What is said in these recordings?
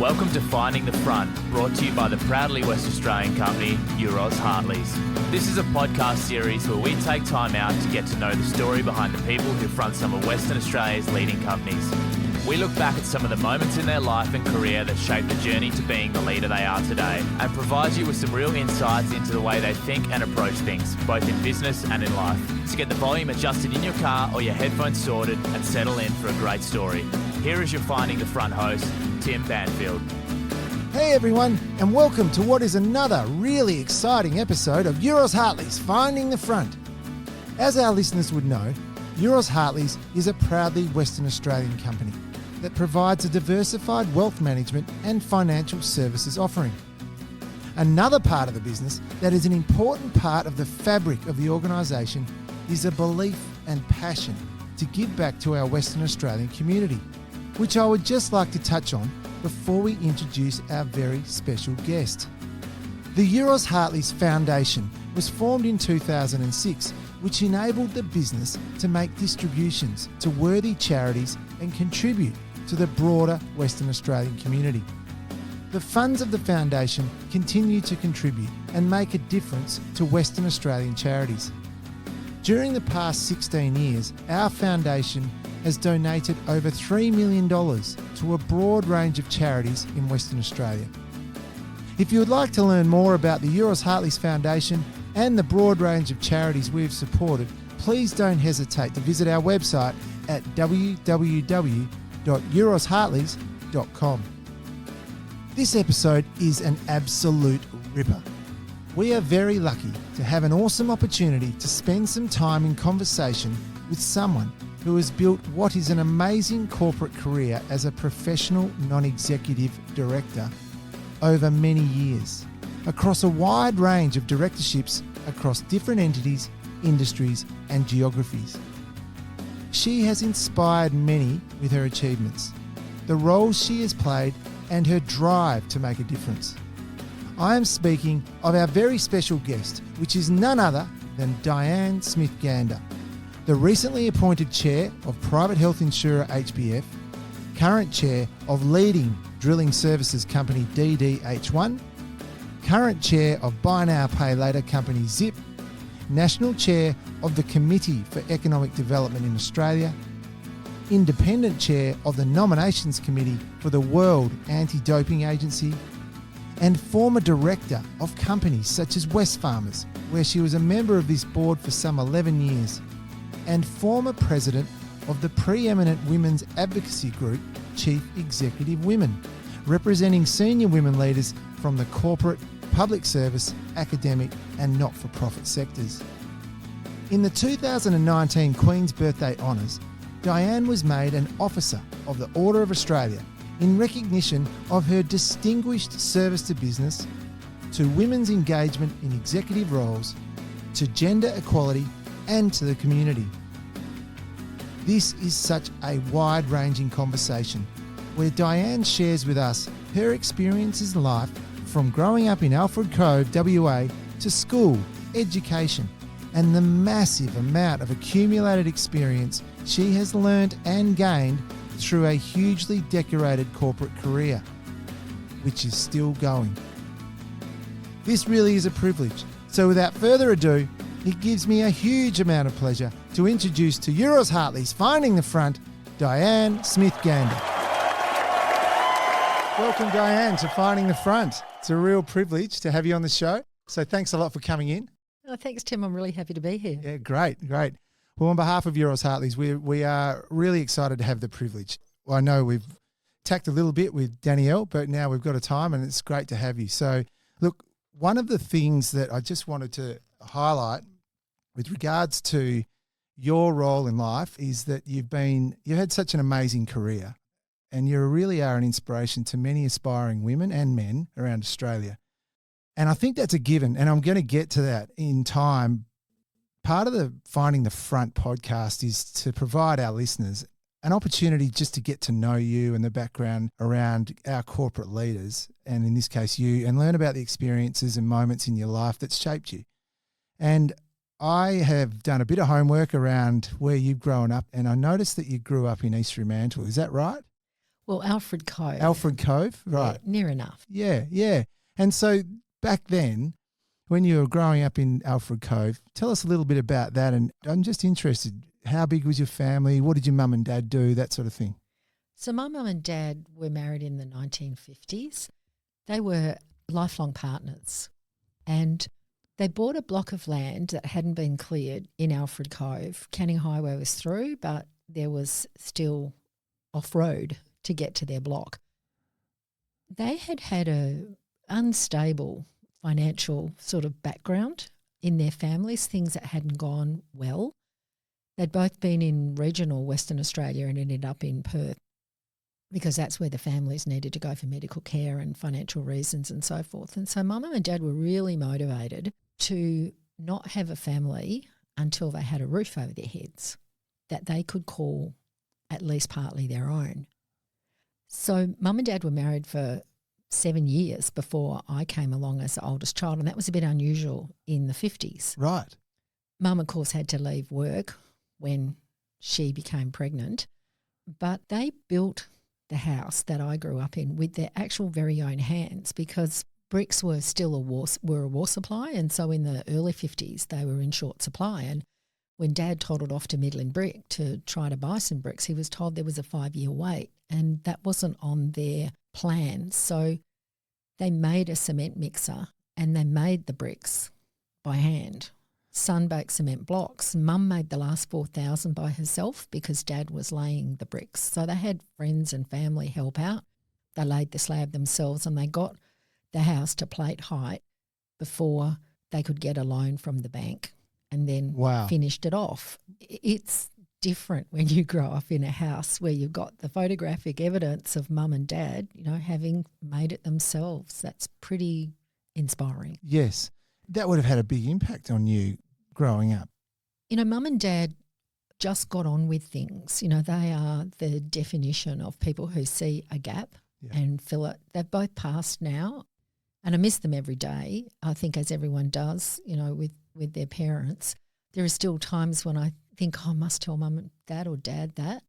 Welcome to Finding the Front, brought to you by the proudly West Australian company, Euroz Hartleys. This is a podcast series where we take time out to get to know the story behind the people who front some of Western Australia's leading companies. We look back at some of the moments in their life and career that shaped the journey to being the leader they are today, and provide you with some real insights into the way they think and approach things, both in business and in life. So get the volume adjusted in your car or your headphones sorted and settle in for a great story. Here is your Finding the Front host, Tim Banfield. Hey everyone, and welcome to what is another really exciting episode of Euroz Hartleys Finding the Front. As our listeners would know, Euroz Hartleys is a proudly Western Australian company that provides a diversified wealth management and financial services offering. Another part of the business that is an important part of the fabric of the organisation is a belief and passion to give back to our Western Australian community, which I would just like to touch on before we introduce our very special guest. The Euroz Hartleys Foundation was formed in 2006, which enabled the business to make distributions to worthy charities and contribute to the broader Western Australian community. The funds of the foundation continue to contribute and make a difference to Western Australian charities. During the past 16 years, our foundation has donated over $3 million to a broad range of charities in Western Australia. If you would like to learn more about the Euroz Hartleys Foundation and the broad range of charities we have supported, please don't hesitate to visit our website at www.eurozhartleys.com. This episode is an absolute ripper. We are very lucky to have an awesome opportunity to spend some time in conversation with someone who has built what is an amazing corporate career as a professional non-executive director over many years, across a wide range of directorships across different entities, industries and geographies. She has inspired many with her achievements, the roles she has played and her drive to make a difference. I am speaking of our very special guest, which is none other than Diane Smith-Gander, the recently appointed chair of private health insurer HBF, current chair of leading drilling services company DDH1, current chair of buy now pay later company Zip, national chair of the Committee for Economic Development in Australia, independent chair of the Nominations Committee for the World Anti-Doping Agency, and former director of companies such as Wesfarmers, where she was a member of this board for some 11 years, and former president of the pre-eminent women's advocacy group, Chief Executive Women, representing senior women leaders from the corporate, public service, academic and not-for-profit sectors. In the 2019 Queen's Birthday Honours, Diane was made an Officer of the Order of Australia in recognition of her distinguished service to business, to women's engagement in executive roles, to gender equality and to the community. This is such a wide-ranging conversation where Diane shares with us her experiences in life from growing up in Alfred Cove, WA, to school, education, and the massive amount of accumulated experience she has learned and gained through a hugely decorated corporate career, which is still going. This really is a privilege. So without further ado, it gives me a huge amount of pleasure to introduce to Euroz Hartleys Finding the Front, Diane Smith-Gander. Welcome, Diane, to Finding the Front. It's a real privilege to have you on the show. So thanks a lot for coming in. Oh, thanks, Tim. I'm really happy to be here. Yeah, great. Well, on behalf of Euroz Hartleys, we are really excited to have the privilege. Well, I know we've tacked a little bit with Danielle, but now we've got a time and it's great to have you. So, look, one of the things that I just wanted to highlight with regards to your role in life is that you've had such an amazing career and you really are an inspiration to many aspiring women and men around Australia. And I think that's a given, and I'm going to get to that in time. Part of the Finding the Front podcast is to provide our listeners an opportunity just to get to know you and the background around our corporate leaders, and in this case you, and learn about the experiences and moments in your life that shaped you. And I have done a bit of homework around where you've grown up, and I noticed that you grew up in East Fremantle. Is that right? Well, Alfred Cove. Alfred Cove, right. Yeah, near enough. Yeah, yeah. And so back then, when you were growing up in Alfred Cove, tell us a little bit about that. And I'm just interested, how big was your family? What did your mum and dad do? That sort of thing. So my mum and dad were married in the 1950s. They were lifelong partners, and they bought a block of land that hadn't been cleared in Alfred Cove. Canning Highway was through, but there was still off-road to get to their block. They had had a unstable financial sort of background in their families, things that hadn't gone well. They'd both been in regional Western Australia and ended up in Perth because that's where the families needed to go for medical care and financial reasons and so forth. And so my mum and dad were really motivated to not have a family until they had a roof over their heads that they could call at least partly their own. So mum and dad were married for 7 years before I came along as the oldest child, and that was a bit unusual in the 50s. Right. Mum, of course, had to leave work when she became pregnant, but they built the house that I grew up in with their actual very own hands because bricks were still a war supply, and so in the early 50s they were in short supply. And when Dad toddled off to Midland Brick to try to buy some bricks, he was told there was a 5-year wait, and that wasn't on their plan. So they made a cement mixer and they made the bricks by hand. Sun-baked cement blocks. Mum made the last 4,000 by herself because Dad was laying the bricks. So they had friends and family help out. They laid the slab themselves and they got the house to plate height before they could get a loan from the bank and then finished it off. It's different when you grow up in a house where you've got the photographic evidence of mum and dad, having made it themselves. That's pretty inspiring. Yes. That would have had a big impact on you growing up. Mum and dad just got on with things. They are the definition of people who see a gap and fill it. They've both passed now, and I miss them every day, I think, as everyone does, with their parents. There are still times when I think, I must tell mum and dad or dad that,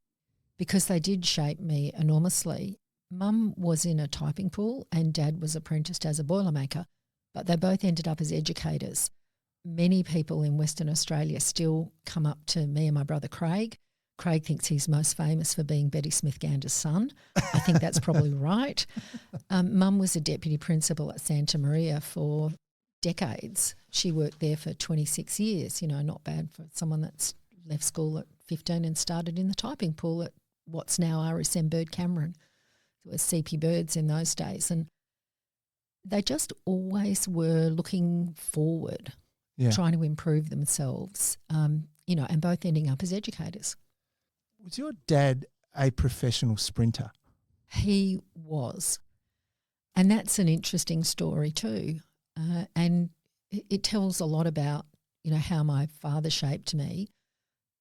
because they did shape me enormously. Mum was in a typing pool and dad was apprenticed as a boilermaker, but they both ended up as educators. Many people in Western Australia still come up to me and my brother Craig. Craig thinks he's most famous for being Betty Smith-Gander's son. I think that's probably right. Mum was a deputy principal at Santa Maria for decades. She worked there for 26 years, not bad for someone that's left school at 15 and started in the typing pool at what's now RSM Bird Cameron. It was CP Birds in those days. And they just always were looking forward, trying to improve themselves, and both ending up as educators. Was your dad a professional sprinter? He was. And that's an interesting story too. And it tells a lot about, how my father shaped me.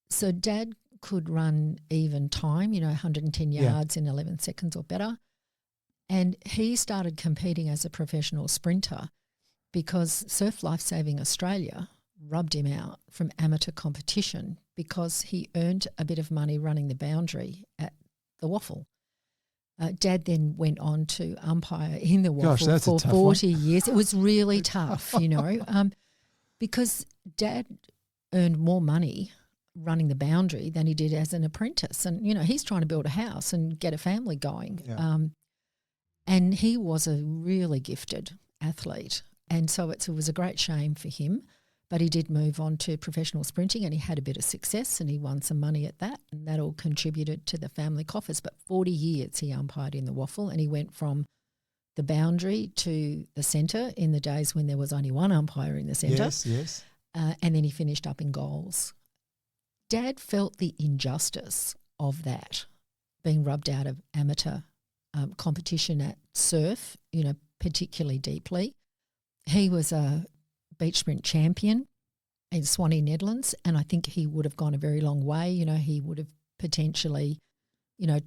So Dad could run even time, 110 yards in 11 seconds or better. And he started competing as a professional sprinter because Surf Lifesaving Australia rubbed him out from amateur competition because he earned a bit of money running the boundary at the Waffle. Dad then went on to umpire in the Waffle for 40 years. It was really tough, because Dad earned more money running the boundary than he did as an apprentice. And, he's trying to build a house and get a family going. Yeah. And he was a really gifted athlete. And so it was a great shame for him. But he did move on to professional sprinting and he had a bit of success and he won some money at that, and that all contributed to the family coffers. But 40 years he umpired in the Waffle, and he went from the boundary to the centre in the days when there was only one umpire in the centre. Yes. And then he finished up in goals. Dad felt the injustice of that, being rubbed out of amateur competition at surf, particularly deeply. He was a beach sprint champion in Swanee, Netherlands, and I think he would have gone a very long way. He would have potentially,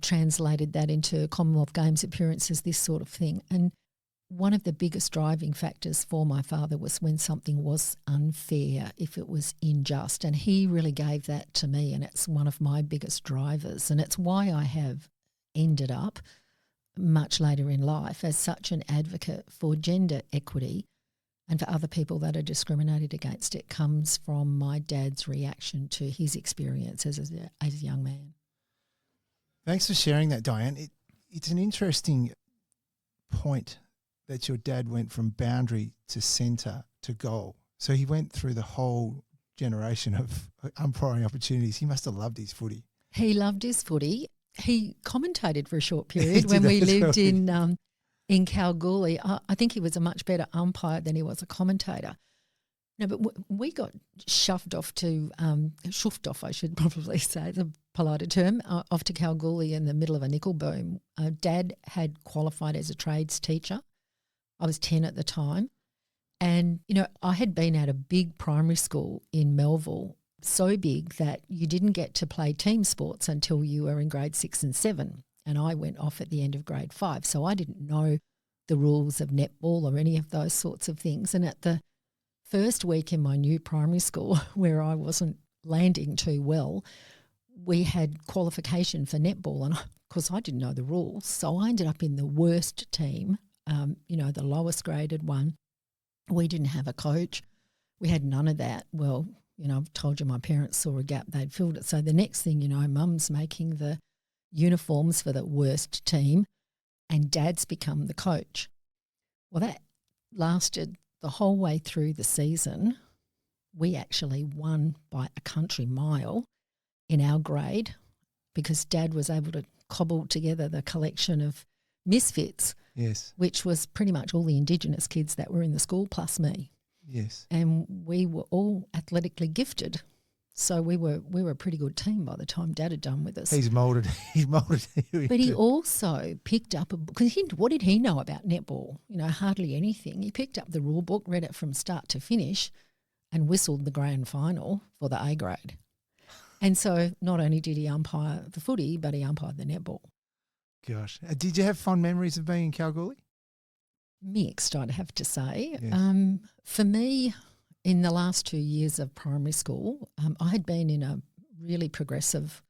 translated that into Commonwealth Games appearances, this sort of thing. And one of the biggest driving factors for my father was when something was unfair, if it was unjust, and he really gave that to me, and it's one of my biggest drivers, and it's why I have ended up much later in life as such an advocate for gender equity and for other people that are discriminated against, it comes from my dad's reaction to his experience as a young man. Thanks for sharing that, Diane. It's an interesting point that your dad went from boundary to centre to goal. So he went through the whole generation of umpiring opportunities. He must have loved his footy. He loved his footy. He commentated for a short period when we lived in Kalgoorlie. I think he was a much better umpire than he was a commentator. No, but we got shoved off, I should probably say, the politer term, off to Kalgoorlie in the middle of a nickel boom. Dad had qualified as a trades teacher. I was 10 at the time. And, I had been at a big primary school in Melville, so big that you didn't get to play team sports until you were in grade 6 and 7. And I went off at the end of grade 5. So I didn't know the rules of netball or any of those sorts of things. And at the first week in my new primary school, where I wasn't landing too well, we had qualification for netball. And of course, I didn't know the rules. So I ended up in the worst team, the lowest graded one. We didn't have a coach. We had none of that. Well, I've told you my parents saw a gap, they'd filled it. So the next thing Mum's making the uniforms for the worst team and Dad's become the coach. Well, that lasted the whole way through the season. We actually won by a country mile in our grade because Dad was able to cobble together the collection of misfits, yes, which was pretty much all the Indigenous kids that were in the school plus me. Yes. And we were all athletically gifted. So we were a pretty good team by the time Dad had done with us. He's moulded you. But he also picked up because what did he know about netball? Hardly anything. He picked up the rule book, read it from start to finish, and whistled the grand final for the A grade. And so not only did he umpire the footy, but he umpired the netball. Gosh. Did you have fond memories of being in Kalgoorlie? Mixed, I'd have to say. Yes. For me, in the last 2 years of primary school, I had been in a really progressive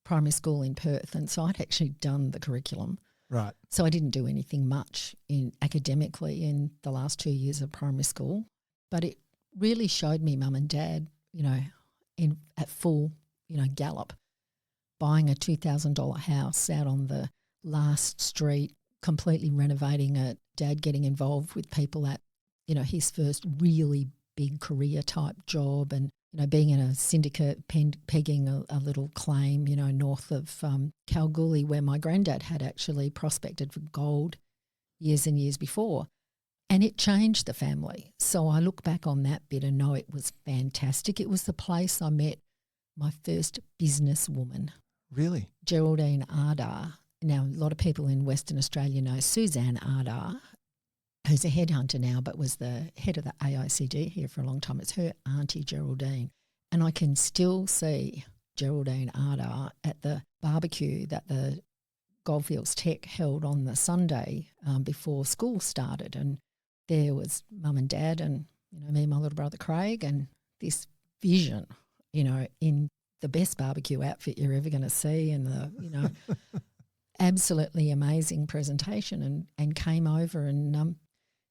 primary school in Perth, and so I'd actually done the curriculum. Right. So I didn't do anything much academically in the last 2 years of primary school, but it really showed me Mum and Dad, at full, gallop, buying a $2,000 house out on the last street, completely renovating it, Dad getting involved with people at, his first really big career type job and, being in a syndicate, pegging a little claim, north of Kalgoorlie where my granddad had actually prospected for gold years and years before. And it changed the family. So I look back on that bit and know it was fantastic. It was the place I met my first businesswoman. Really? Geraldine Ardar. Now, a lot of people in Western Australia know Suzanne Ardar, who's a headhunter now but was the head of the AICD here for a long time. It's her auntie Geraldine. And I can still see Geraldine Ardar at the barbecue that the Goldfields Tech held on the Sunday before school started. And there was Mum and Dad and, me and my little brother Craig and this vision, in the best barbecue outfit you're ever going to see and the, absolutely amazing presentation and came over and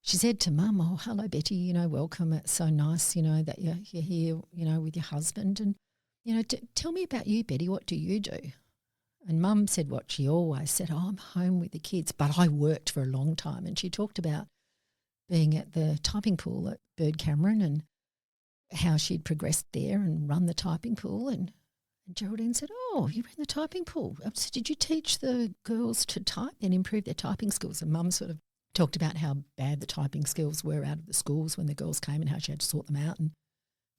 she said to Mum, "Oh, hello, Betty, welcome. It's so nice, that you're here, with your husband. And, tell me about you, Betty. What do you do?" And Mum said what she always said, "Oh, I'm home with the kids, but I worked for a long time." And she talked about being at the typing pool at Bird Cameron and how she'd progressed there and run the typing pool. And Geraldine said, "Oh, you ran the typing pool. So did you teach the girls to type and improve their typing skills?" And Mum sort of talked about how bad the typing skills were out of the schools when the girls came and how she had to sort them out and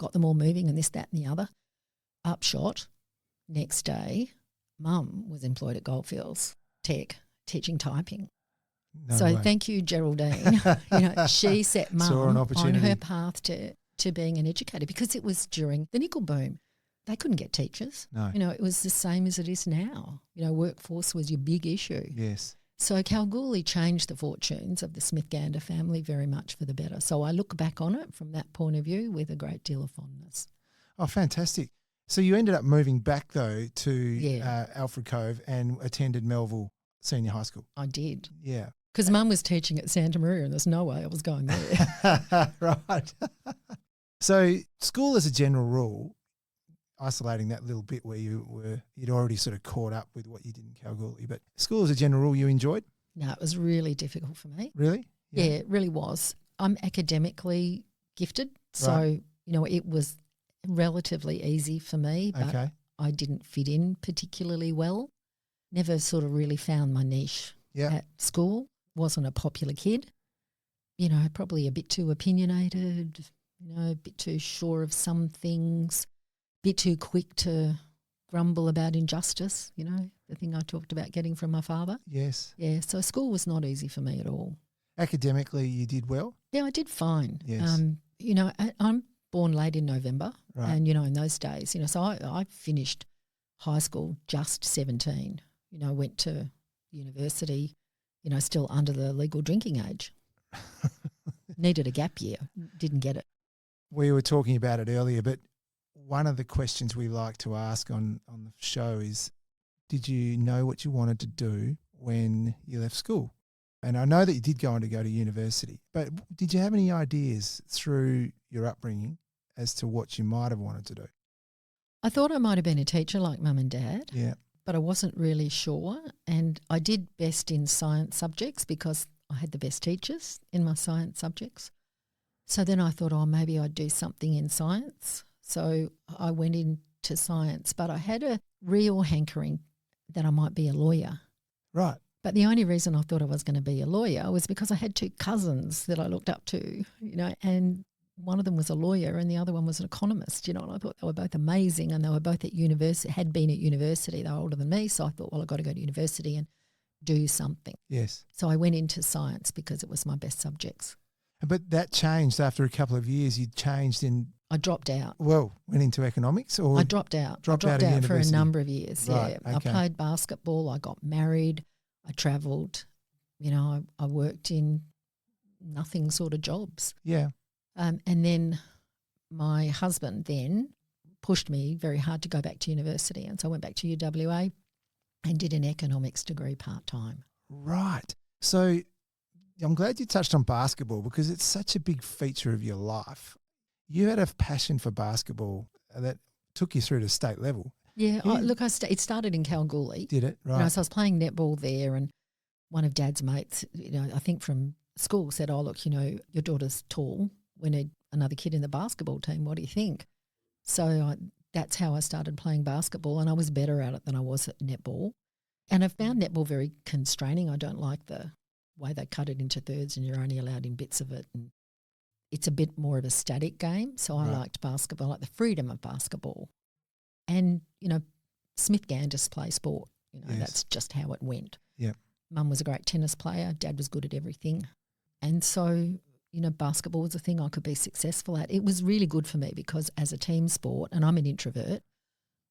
got them all moving and this, that and the other. Upshot, next day, Mum was employed at Goldfields Tech teaching typing. No so way. Thank you, Geraldine. She set Mum on her path to being an educator because it was during the nickel boom. They couldn't get teachers. No. It was the same as it is now. Workforce was your big issue. Yes. So Kalgoorlie changed the fortunes of the Smith-Gander family very much for the better. So I look back on it from that point of view with a great deal of fondness. Oh, fantastic. So you ended up moving back, though, to Alfred Cove and attended Melville senior high school. I did. Yeah. Because Mum was teaching at Santa Maria and there's no way I was going there. Right. So school as a general rule, isolating that little bit where you'd already sort of caught up with what you did in Kalgoorlie, but school as a general rule you enjoyed? No, it was really difficult for me. Really? Yeah, it really was. I'm academically gifted, so, Right. It was relatively easy for me, but Okay. I didn't fit in particularly well. Never sort of really found my niche Yeah. at school. Wasn't a popular kid. Probably a bit too opinionated, a bit too sure of some things, a bit too quick to grumble about injustice, the thing I talked about getting from my father. Yes. Yeah, so school was not easy for me at all. Academically you did well? Yeah, I did fine. Yes. I'm born late in November, Right. and, in those days, so I finished high school just 17. Went to university, still under the legal drinking age. Needed a gap year, didn't get it. We were talking about it earlier, but one of the questions we like to ask on the show is, did you know what you wanted to do when you left school? And I know that you did go on to go to university, but did you have any ideas through your upbringing as to what you might have wanted to do? I thought I might have been a teacher like Mum and Dad, Yeah. but I wasn't really sure. And I did best in science subjects because I had the best teachers in my science subjects. So then I thought, maybe I'd do something in science. So I went into science, but I had a real hankering that I might be a lawyer. Right. But the only reason I thought I was going to be a lawyer was because I had two cousins that I looked up to, and one of them was a lawyer and the other one was an economist, and I thought they were both amazing, and they were both at university, had been at university. They were older than me, so I thought, well, I've got to go to university and do something. Yes. So I went into science because it was my best subjects. But that changed after a couple of years. You changed I dropped out. went into economics, or I dropped out. Dropped I out dropped of out for a university. number of years. Right, Yeah, okay. I played basketball. I got married. I travelled. I worked in nothing sort of jobs. Yeah. And then my husband then pushed me very hard to go back to university, and so I went back to UWA and did an economics degree part-time. Right. So I'm glad you touched on basketball because it's such a big feature of your life. You had a passion for basketball that took you through to state level. Yeah, Yeah. it started in Kalgoorlie. Did it? Right. So I was playing netball there, and one of Dad's mates, I think from school, said, "Oh, look, your daughter's tall. We need another kid in the basketball team. What do you think?" So that's how I started playing basketball, and I was better at it than I was at netball. And I found netball very constraining. I don't like the way they cut it into thirds and you're only allowed in bits of it. And it's a bit more of a static game. So I Right. liked basketball, I like the freedom of basketball. And, Smith-Gander play sport. Yes. That's just how it went. Yep. Mum was a great tennis player. Dad was good at everything. And so, basketball was a thing I could be successful at. It was really good for me because as a team sport, and I'm an introvert,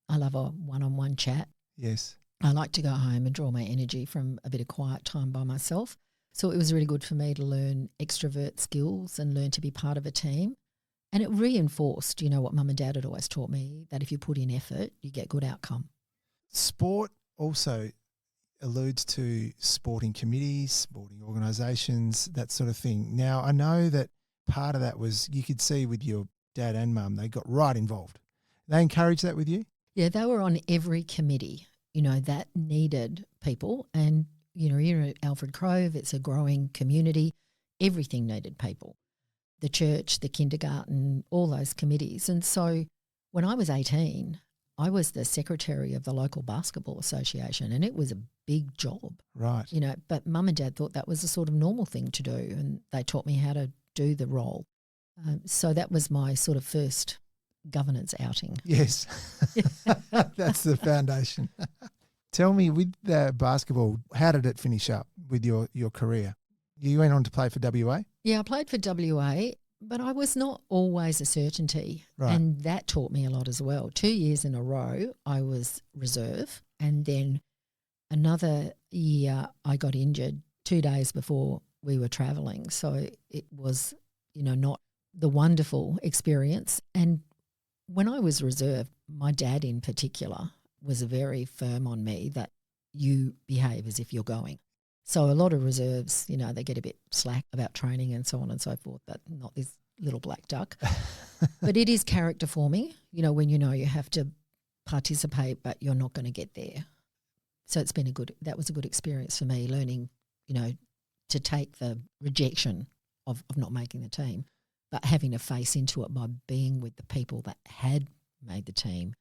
I love a one-on-one chat. Yes. I like to go home and draw my energy from a bit of quiet time by myself. So it was really good for me to learn extrovert skills and learn to be part of a team. And it reinforced, what Mum and Dad had always taught me, that if you put in effort, you get good outcome. Sport also alludes to sporting committees, sporting organisations, that sort of thing. Now, I know that part of that was you could see with your dad and mum, they got right involved. They encouraged that with you? Yeah, they were on every committee, that needed people. And, you're at Alfred Grove, it's a growing community. Everything needed people. The church, the kindergarten, all those committees. And so when I was 18, I was the secretary of the local basketball association, and it was a big job. Right. But Mum and Dad thought that was a sort of normal thing to do, and they taught me how to do the role. So that was my sort of first governance outing. Yes. That's the foundation. Tell me, with the basketball, how did it finish up with your career? You went on to play for WA? Yeah, I played for WA, but I was not always a certainty. Right. And that taught me a lot as well. 2 years in a row, I was reserve. And then another year, I got injured 2 days before we were travelling. So it was, not the wonderful experience. And when I was reserve, my dad in particular was very firm on me that you behave as if you're going. So a lot of reserves, they get a bit slack about training and so on and so forth, but not this little black duck. But it is character forming, when you have to participate but you're not going to get there. So that was a good experience for me, learning, to take the rejection of not making the team, but having to face into it by being with the people that had made the team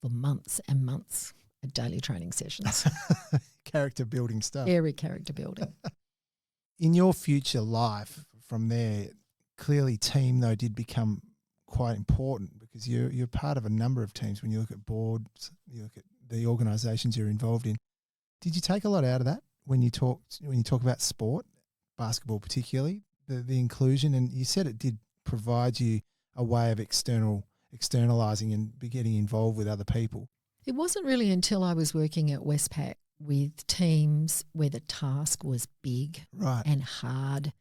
for months and months at daily training sessions. Character building stuff. Very character building. In your future life from there, clearly team though did become quite important because you're part of a number of teams. When you look at boards, you look at the organisations you're involved in. Did you take a lot out of that when you talk about sport, basketball particularly, the inclusion? And you said it did provide you a way of externalising and getting involved with other people. It wasn't really until I was working at Westpac with teams where the task was big and hard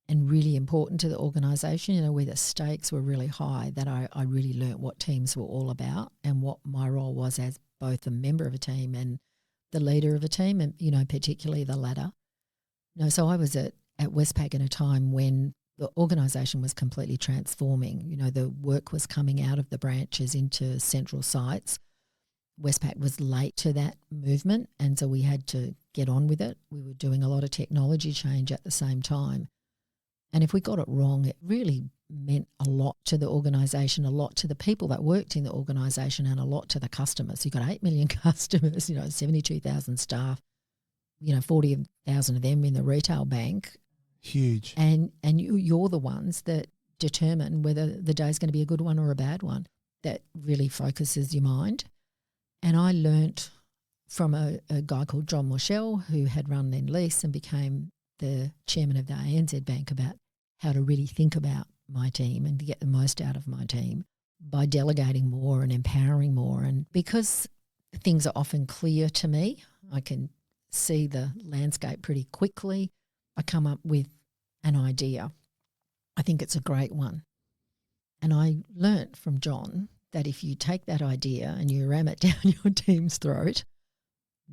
and really important to the organisation, where the stakes were really high, that I really learnt what teams were all about and what my role was as both a member of a team and the leader of a team, and, particularly the latter. So I was at Westpac at a time when the organisation was completely transforming. The work was coming out of the branches into central sites. Westpac was late to that movement, and so we had to get on with it. We were doing a lot of technology change at the same time. And if we got it wrong, it really meant a lot to the organisation, a lot to the people that worked in the organisation, and a lot to the customers. You've got 8 million customers, 72,000 staff, 40,000 of them in the retail bank. Huge. And you're the ones that determine whether the day's going to be a good one or a bad one. That really focuses your mind. And I learnt from a guy called John Morshell, who had run Lend-Lease and became the chairman of the ANZ Bank, about how to really think about my team and to get the most out of my team by delegating more and empowering more. And because things are often clear to me, I can see the landscape pretty quickly. I come up with an idea. I think it's a great one. And I learnt from John that if you take that idea and you ram it down your team's throat,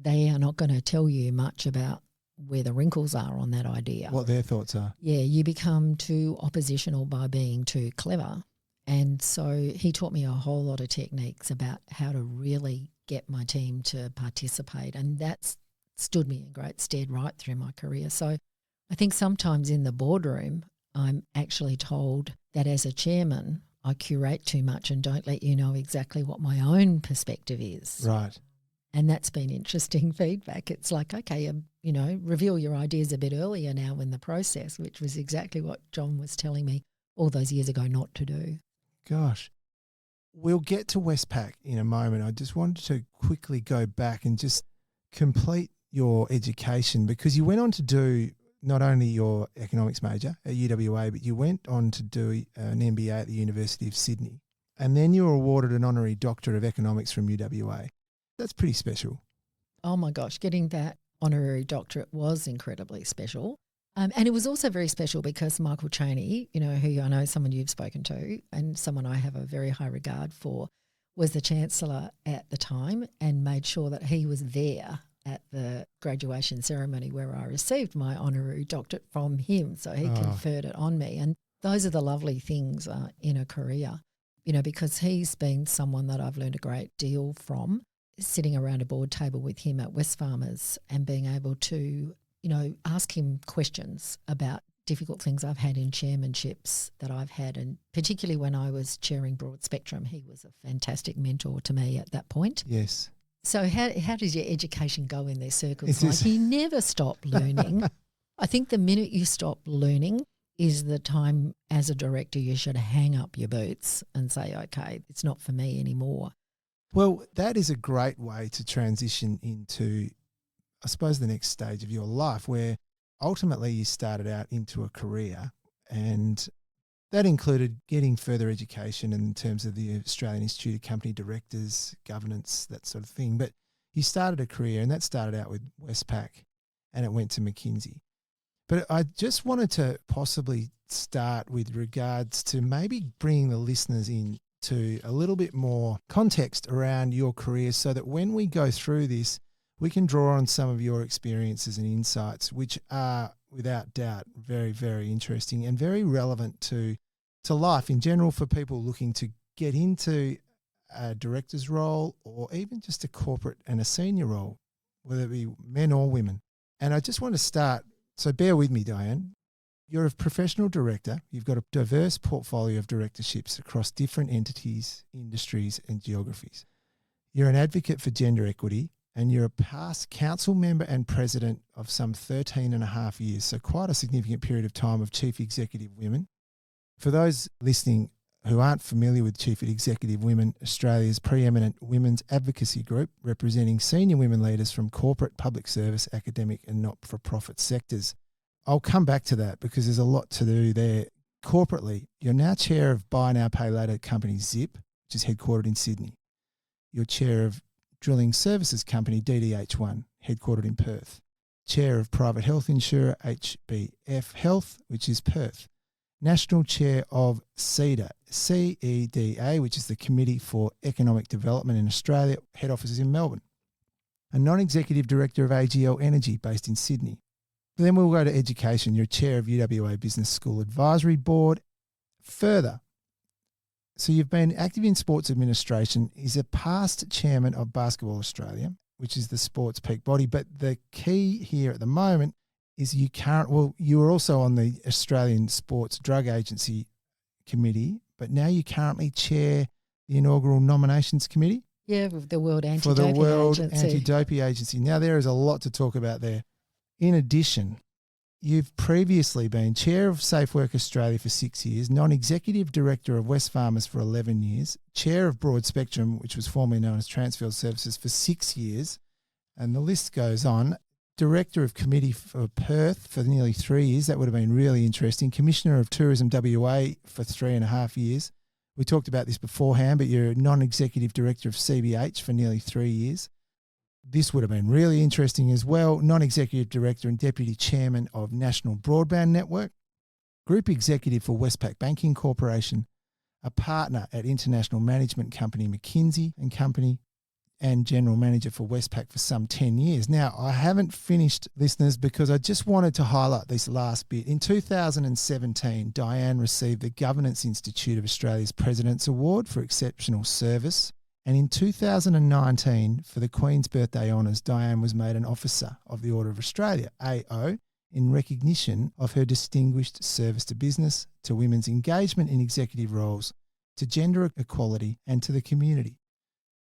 they are not going to tell you much about where the wrinkles are on that idea. What their thoughts are. Yeah, you become too oppositional by being too clever. And so he taught me a whole lot of techniques about how to really get my team to participate, and that's stood me in great stead right through my career. So I think sometimes in the boardroom I'm actually told that as a chairman I curate too much and don't let you know exactly what my own perspective is. Right. And that's been interesting feedback. It's like, okay, reveal your ideas a bit earlier now in the process, which was exactly what John was telling me all those years ago not to do. Gosh. We'll get to Westpac in a moment. I just wanted to quickly go back and just complete your education, because you went on to do not only your economics major at UWA, but you went on to do an MBA at the University of Sydney. And then you were awarded an honorary doctorate of economics from UWA. That's pretty special. Oh my gosh, getting that honorary doctorate was incredibly special. And it was also very special because Michael Chaney, who I know someone you've spoken to and someone I have a very high regard for, was the Chancellor at the time and made sure that he was there at the graduation ceremony where I received my honorary doctorate from him. So he conferred it on me. And those are the lovely things in a career, because he's been someone that I've learned a great deal from, sitting around a board table with him at Wesfarmers and being able to, ask him questions about difficult things I've had in chairmanships that I've had. And particularly when I was chairing Broad Spectrum, he was a fantastic mentor to me at that point. Yes. So how does your education go in these circles? Like, you never stop learning. I think the minute you stop learning is the time as a director you should hang up your boots and say, okay, it's not for me anymore. Well, that is a great way to transition into, I suppose, the next stage of your life, where ultimately you started out into a career, and that included getting further education in terms of the Australian Institute of Company Directors, governance, that sort of thing. But you started a career, and that started out with Westpac and it went to McKinsey. But I just wanted to possibly start with regards to maybe bringing the listeners in to a little bit more context around your career, so that when we go through this, we can draw on some of your experiences and insights, which are without doubt very, very interesting and very relevant to life in general for people looking to get into a director's role or even just a corporate and a senior role, whether it be men or women. And I just want to start, so bear with me, Diane. You're a professional director. You've got a diverse portfolio of directorships across different entities, industries and geographies. You're an advocate for gender equity, and you're a past council member and president of some 13 and a half years, so quite a significant period of time of Chief Executive Women. For those listening who aren't familiar with Chief Executive Women, Australia's pre-eminent women's advocacy group representing senior women leaders from corporate, public service, academic and not-for-profit sectors. I'll come back to that because there's a lot to do there. Corporately, you're now chair of buy now, pay later company Zip, which is headquartered in Sydney. You're chair of drilling services company DDH1, headquartered in Perth. Chair of private health insurer HBF Health, which is Perth. National Chair of CEDA, CEDA, which is the Committee for Economic Development in Australia, head office is in Melbourne. A non-executive director of AGL Energy, based in Sydney. Then we'll go to education. You're chair of UWA Business School Advisory Board. Further, so you've been active in sports administration, is a past chairman of Basketball Australia, which is the sports peak body. But the key here at the moment is you were also on the Australian Sports Drug Agency Committee, but now you currently chair the inaugural nominations committee. Yeah, with the World Anti-Doping Agency. For the World Agency. Anti-Doping Agency. Now, there is a lot to talk about there. In addition, you've previously been chair of Safe Work Australia for 6 years, non-executive director of Wesfarmers for 11 years, chair of Broad Spectrum, which was formerly known as Transfield Services, for 6 years, and the list goes on. Director of Committee for Perth for nearly 3 years. That would have been really interesting. Commissioner of Tourism WA for 3.5 years. We talked about this beforehand, but you're a non-executive director of CBH for nearly 3 years. This would have been really interesting as well. Non-executive director and deputy chairman of National Broadband Network. Group executive for Westpac Banking Corporation. A partner at international management company McKinsey & Company. And general manager for Westpac for some 10 years. Now, I haven't finished, listeners, because I just wanted to highlight this last bit. In 2017, Diane received the Governance Institute of Australia's President's Award for Exceptional Service. And in 2019, for the Queen's Birthday Honours, Diane was made an Officer of the Order of Australia, AO, in recognition of her distinguished service to business, to women's engagement in executive roles, to gender equality and to the community.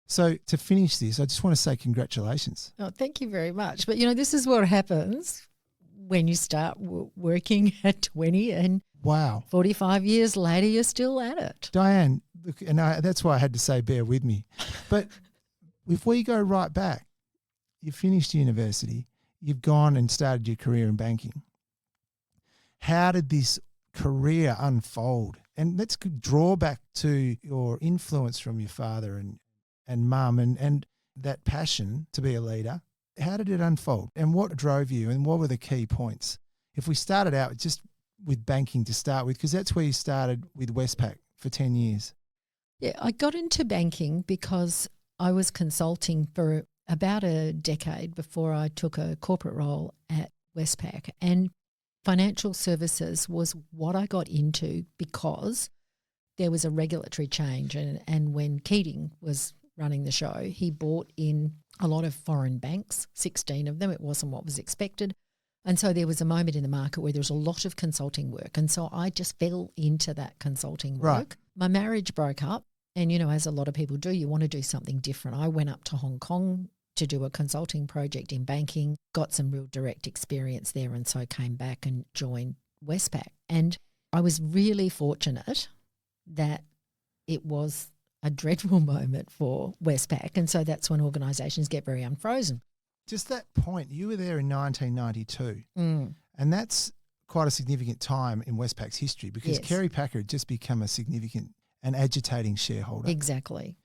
So to finish this, I just want to say congratulations. Oh, thank you very much. But, this is what happens when you start working at 20 and wow, 45 years later, you're still at it. Diane, look, and that's why I had to say bear with me. But if we go right back, you finished university, you've gone and started your career in banking. How did this career unfold? And let's draw back to your influence from your father and mum and that passion to be a leader. How did it unfold and what drove you and what were the key points? If we started out just with banking to start with, because that's where you started with Westpac for 10 years. Yeah, I got into banking because I was consulting for about a decade before I took a corporate role at Westpac, and financial services was what I got into because there was a regulatory change, and when Keating was running the show, he brought in a lot of foreign banks, 16 of them. It wasn't what was expected. And so there was a moment in the market where there was a lot of consulting work. And so I just fell into that consulting work. Right. My marriage broke up. And, as a lot of people do, you want to do something different. I went up to Hong Kong to do a consulting project in banking, got some real direct experience there, and so came back and joined Westpac. And I was really fortunate that it was a dreadful moment for Westpac, and so that's when organisations get very unfrozen. Just that point, you were there in 1992, and that's quite a significant time in Westpac's history because Yes. Kerry Packer had just become a significant and agitating shareholder. Exactly.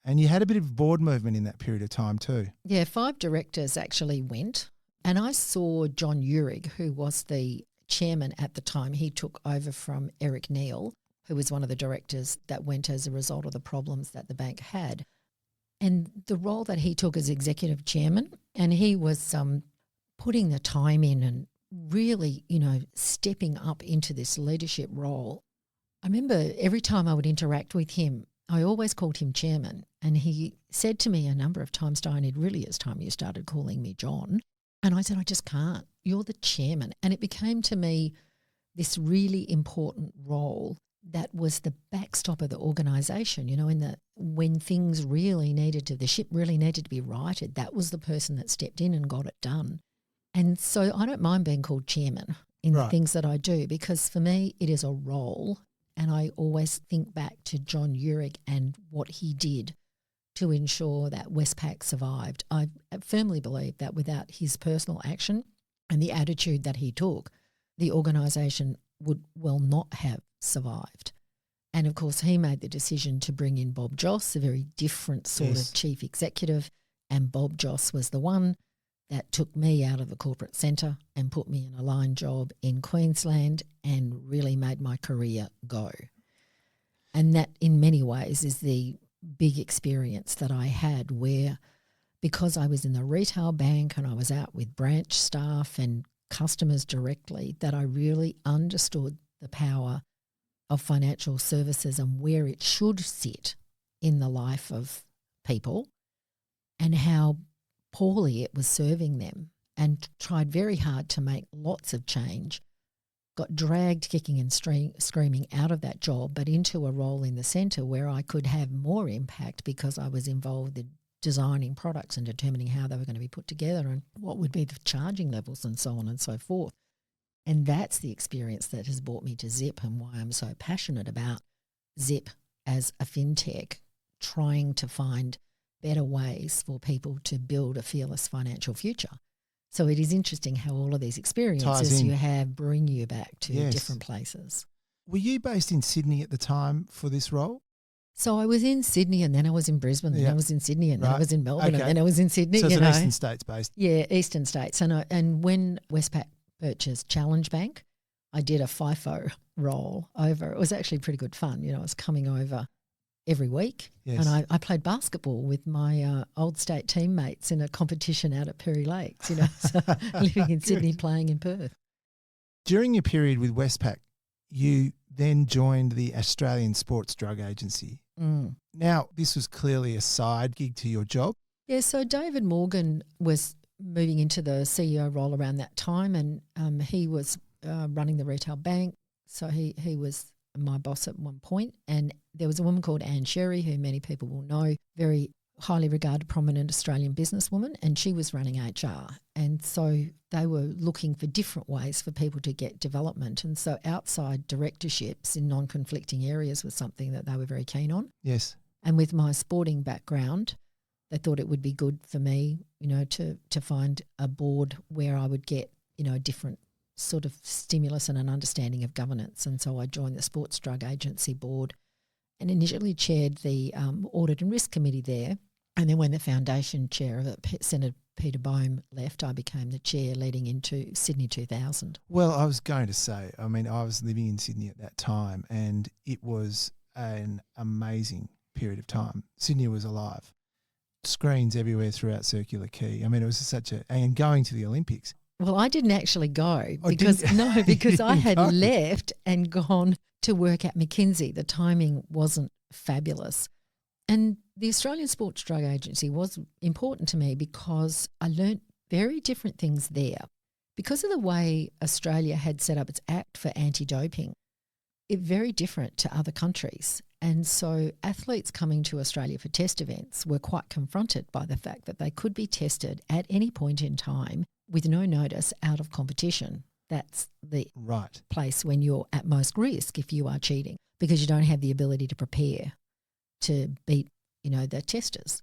And you had a bit of board movement in that period of time too. Yeah, 5 directors actually went, and I saw John Uhrig, who was the chairman at the time. He took over from Eric Neal, who was one of the directors that went as a result of the problems that the bank had. And the role that he took as executive chairman And he was putting the time in and really, stepping up into this leadership role. I remember every time I would interact with him, I always called him chairman. And he said to me a number of times, Diane, it really is time you started calling me John. And I said, I just can't. You're the chairman. And it became to me this really important role that was the backstop of the organisation, when things really the ship really needed to be righted, that was the person that stepped in and got it done. And so I don't mind being called chairman in the things that I do, because for me it is a role. And I always think back to John Urich and what he did to ensure that Westpac survived. I firmly believe that without his personal action and the attitude that he took, the organisation would well not have survived. And of course, he made the decision to bring in Bob Joss, a very different sort of chief executive, and Bob Joss was the one that took me out of the corporate centre and put me in a line job in Queensland and really made my career go. And that in many ways is the big experience that I had, where because I was in the retail bank and I was out with branch staff and customers directly, that I really understood the power of financial services and where it should sit in the life of people and how poorly it was serving them, and tried very hard to make lots of change. Got dragged kicking and screaming out of that job, but into a role in the centre where I could have more impact because I was involved in designing products and determining how they were going to be put together and what would be the charging levels and so on and so forth. And that's the experience that has brought me to Zip and why I'm so passionate about Zip as a fintech, trying to find better ways for people to build a fearless financial future. So it is interesting how all of these experiences you have bring you back to different places. Were you based in Sydney at the time for this role? So I was in Sydney and then I was in Brisbane, then I was in Sydney and then I was in Melbourne and then I was in Sydney. So it's an Eastern States based? Yeah, Eastern States. And when Westpac purchased Challenge Bank, I did a FIFO role over. It was actually pretty good fun. I was coming over every week. Yes. And I played basketball with my old state teammates in a competition out at Perry Lakes, so living in Sydney, playing in Perth. During your period with Westpac, you then joined the Australian Sports Drug Agency. Mm. Now, this was clearly a side gig to your job. Yeah, so David Morgan was moving into the CEO role around that time, and he was running the retail bank. So he was my boss at one point, and there was a woman called Anne Sherry, who many people will know, very highly regarded, prominent Australian businesswoman, and she was running HR. And so they were looking for different ways for people to get development. And so outside directorships in non-conflicting areas was something that they were very keen on. Yes. And with my sporting background, they thought it would be good for me, to find a board where I would get, a different sort of stimulus and an understanding of governance. And so I joined the Sports Drug Agency board and initially chaired the Audit and Risk Committee there. And then when the foundation chair of it, Senator Peter Boehm, left, I became the chair leading into Sydney 2000. Well, I was going to say, I was living in Sydney at that time and it was an amazing period of time. Sydney was alive. Screens everywhere throughout Circular Quay. It was and going to the Olympics. Well, I didn't actually go because I had left and gone to work at McKinsey. The timing wasn't fabulous. And the Australian Sports Drug Agency was important to me because I learnt very different things there. Because of the way Australia had set up its Act for anti-doping, it's very different to other countries. And so athletes coming to Australia for test events were quite confronted by the fact that they could be tested at any point in time with no notice out of competition. That's the place when you're at most risk if you are cheating, because you don't have the ability to prepare to beat, the testers.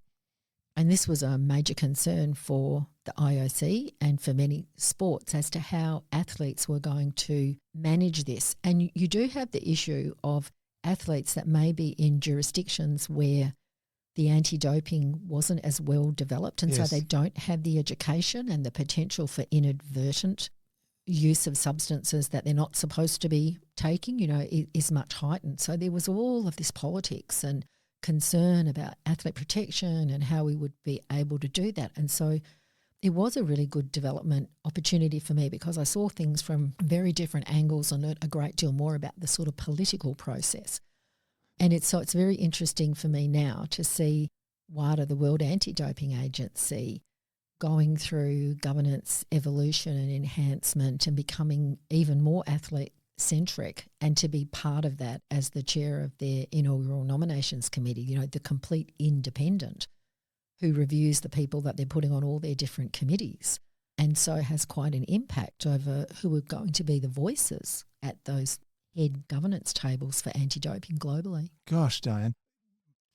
And this was a major concern for the IOC and for many sports as to how athletes were going to manage this. And you do have the issue of athletes that may be in jurisdictions where the anti-doping wasn't as well developed, and so they don't have the education, and the potential for inadvertent use of substances that they're not supposed to be taking, is much heightened. So there was all of this politics and concern about athlete protection and how we would be able to do that. And so it was a really good development opportunity for me because I saw things from very different angles and learnt a great deal more about the sort of political process. And it's very interesting for me now to see WADA, the World Anti-Doping Agency, going through governance evolution and enhancement and becoming even more athlete-centric, and to be part of that as the chair of their inaugural nominations committee, you know, the complete independent who reviews the people that they're putting on all their different committees, and so has quite an impact over who are going to be the voices at those head governance tables for anti-doping globally. Gosh, Diane,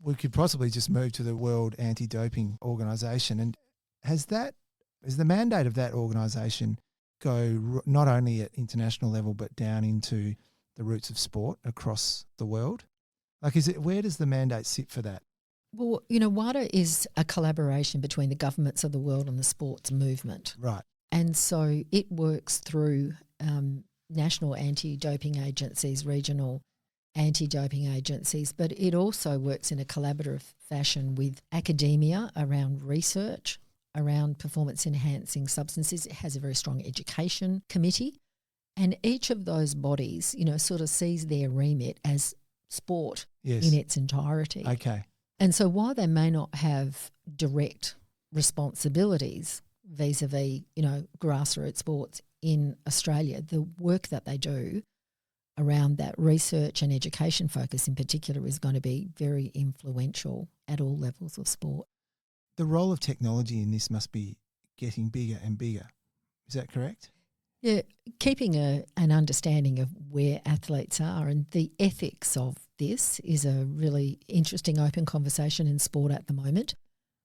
we could possibly just move to the World Anti-Doping Organisation. And has the mandate of that organisation go not only at international level but down into the roots of sport across the world? Like, where does the mandate sit for that? Well, you know, WADA is a collaboration between the governments of the world and the sports movement. Right. And so it works through national anti-doping agencies, regional anti-doping agencies, but it also works in a collaborative fashion with academia around research, around performance-enhancing substances. It has a very strong education committee. And each of those bodies, you know, sort of sees their remit as sport in its entirety. Okay. And so while they may not have direct responsibilities vis-a-vis, you know, grassroots sports in Australia, the work that they do around that research and education focus in particular is going to be very influential at all levels of sport. The role of technology in this must be getting bigger and bigger. Is that correct? Yeah, keeping an understanding of where athletes are and the ethics of this is a really interesting open conversation in sport at the moment.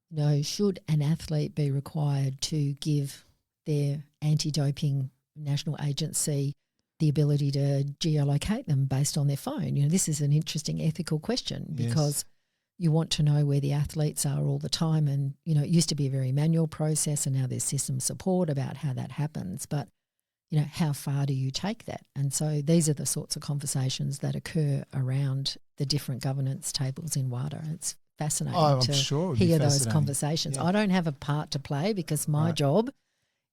You know, should an athlete be required to give their anti-doping national agency the ability to geolocate them based on their phone? You know, this is an interesting ethical question because you want to know where the athletes are all the time. And, you know, it used to be a very manual process and now there's system support about how that happens. But, you know, how far do you take that? And so these are the sorts of conversations that occur around the different governance tables in WADA. It's fascinating to hear those conversations. Yeah. I don't have a part to play because my job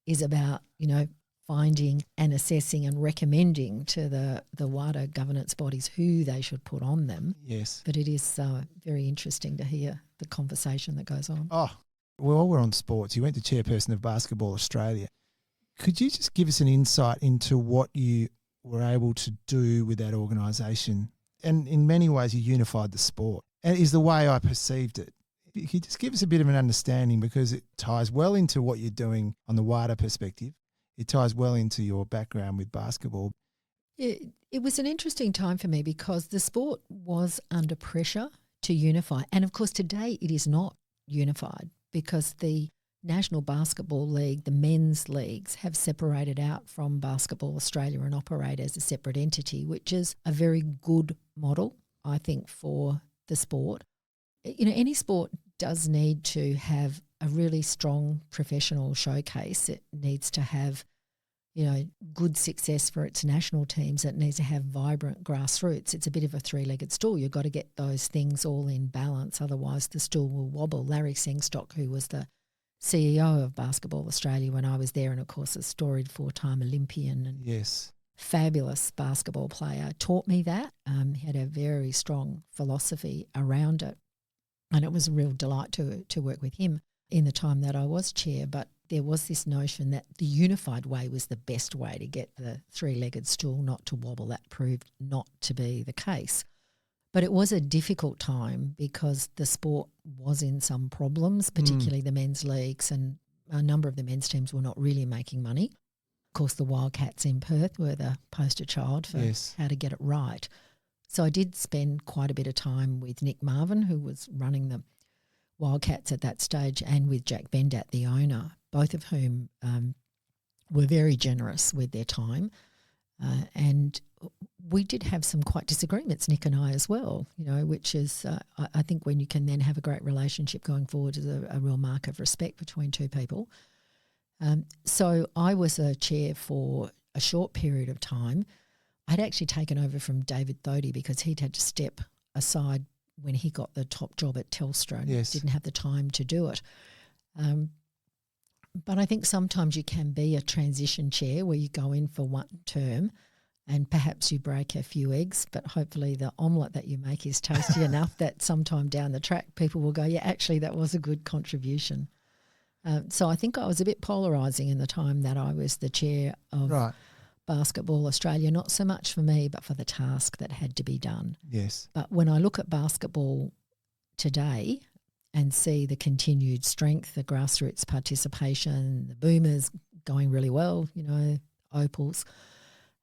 is about, you know, finding and assessing and recommending to the WADA governance bodies who they should put on them. Yes. But it is very interesting to hear the conversation that goes on. Oh, well, we're on sports. You went to chairperson of Basketball Australia. Could you just give us an insight into what you were able to do with that organisation? And in many ways, you unified the sport. And is the way I perceived it. Could you just give us a bit of an understanding, because it ties well into what you're doing on the WADA perspective. It ties well into your background with basketball. It was an interesting time for me because the sport was under pressure to unify. And, of course, today it is not unified because the National Basketball League, the men's leagues, have separated out from Basketball Australia and operate as a separate entity, which is a very good model, I think, for the sport. You know, any sport does need to have a really strong professional showcase. It needs to have, you know, good success for its national teams. It needs to have vibrant grassroots. It's a bit of a three-legged stool. You've got to get those things all in balance, otherwise the stool will wobble. Larry Sengstock, who was the CEO of Basketball Australia when I was there, and of course a storied four-time Olympian and fabulous basketball player, taught me that. He had a very strong philosophy around it, and it was a real delight to work with him in the time that I was chair. But there was this notion that the unified way was the best way to get the three-legged stool not to wobble. That proved not to be the case. But it was a difficult time because the sport was in some problems, particularly the men's leagues, and a number of the men's teams were not really making money. Of course, the Wildcats in Perth were the poster child for how to get it right. So I did spend quite a bit of time with Nick Marvin, who was running the Wildcats at that stage, and with Jack Bendat, the owner, both of whom were very generous with their time. And we did have some quite disagreements, Nick and I as well, you know, which is I think when you can then have a great relationship going forward is a real mark of respect between two people. So I was a chair for a short period of time. I'd actually taken over from David Thodey because he'd had to step aside when he got the top job at Telstra and didn't have the time to do it. But I think sometimes you can be a transition chair where you go in for one term and perhaps you break a few eggs, but hopefully the omelette that you make is tasty enough that sometime down the track people will go, yeah, actually that was a good contribution. So I think I was a bit polarising in the time that I was the chair of Basketball Australia, not so much for me but for the task that had to be done. Yes. But when I look at basketball today and see the continued strength, the grassroots participation, the Boomers going really well, Opals,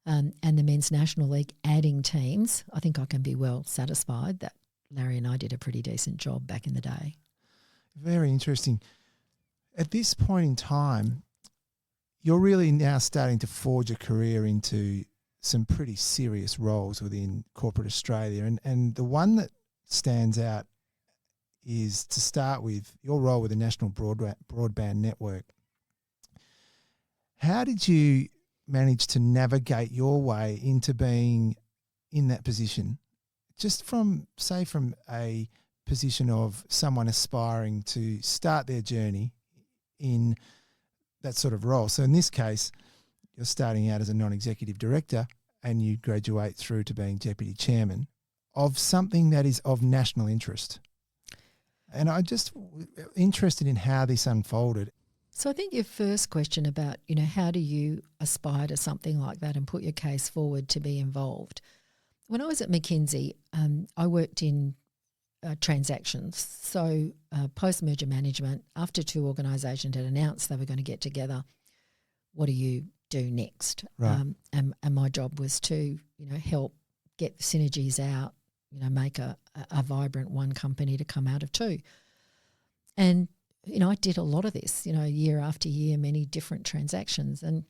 and the Men's National League adding teams, I think I can be well satisfied that Larry and I did a pretty decent job back in the day. Very interesting. At this point in time, you're really now starting to forge a career into some pretty serious roles within corporate Australia. And the one that stands out is, to start with, your role with the National Broadband Network. How did you manage to navigate your way into being in that position? Just from a position of someone aspiring to start their journey in that sort of role. So in this case, you're starting out as a non-executive director and you graduate through to being deputy chairman of something that is of national interest. And I'm just interested in how this unfolded. So I think your first question about, how do you aspire to something like that and put your case forward to be involved? When I was at McKinsey, I worked in transactions. So post-merger management, after two organisations had announced they were going to get together, what do you do next? Right. And my job was to, help get the synergies out, make a vibrant one company to come out of two. And, I did a lot of this, year after year, many different transactions. And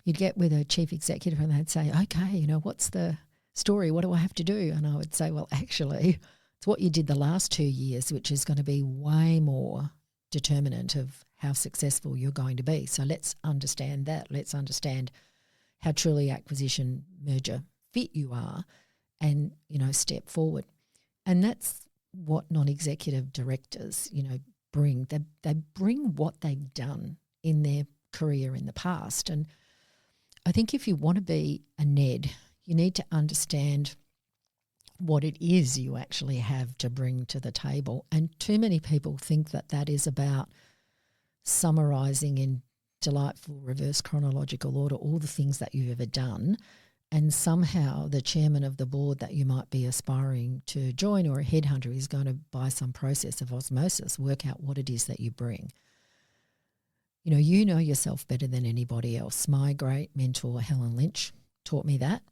you'd get with a chief executive and they'd say, okay, what's the story? What do I have to do? And I would say, well, actually, it's what you did the last 2 years, which is going to be way more determinant of how successful you're going to be. So let's understand that. Let's understand how truly acquisition merger fit you are and, step forward. And that's what non-executive directors, bring. They bring what they've done in their career in the past. And I think if you want to be a NED, you need to understand what it is you actually have to bring to the table. And too many people think that that is about summarising in delightful reverse chronological order all the things that you've ever done, and somehow the chairman of the board that you might be aspiring to join or a headhunter is going to, by some process of osmosis, work out what it is that you bring. You know yourself better than anybody else. My great mentor, Helen Lynch, taught me that.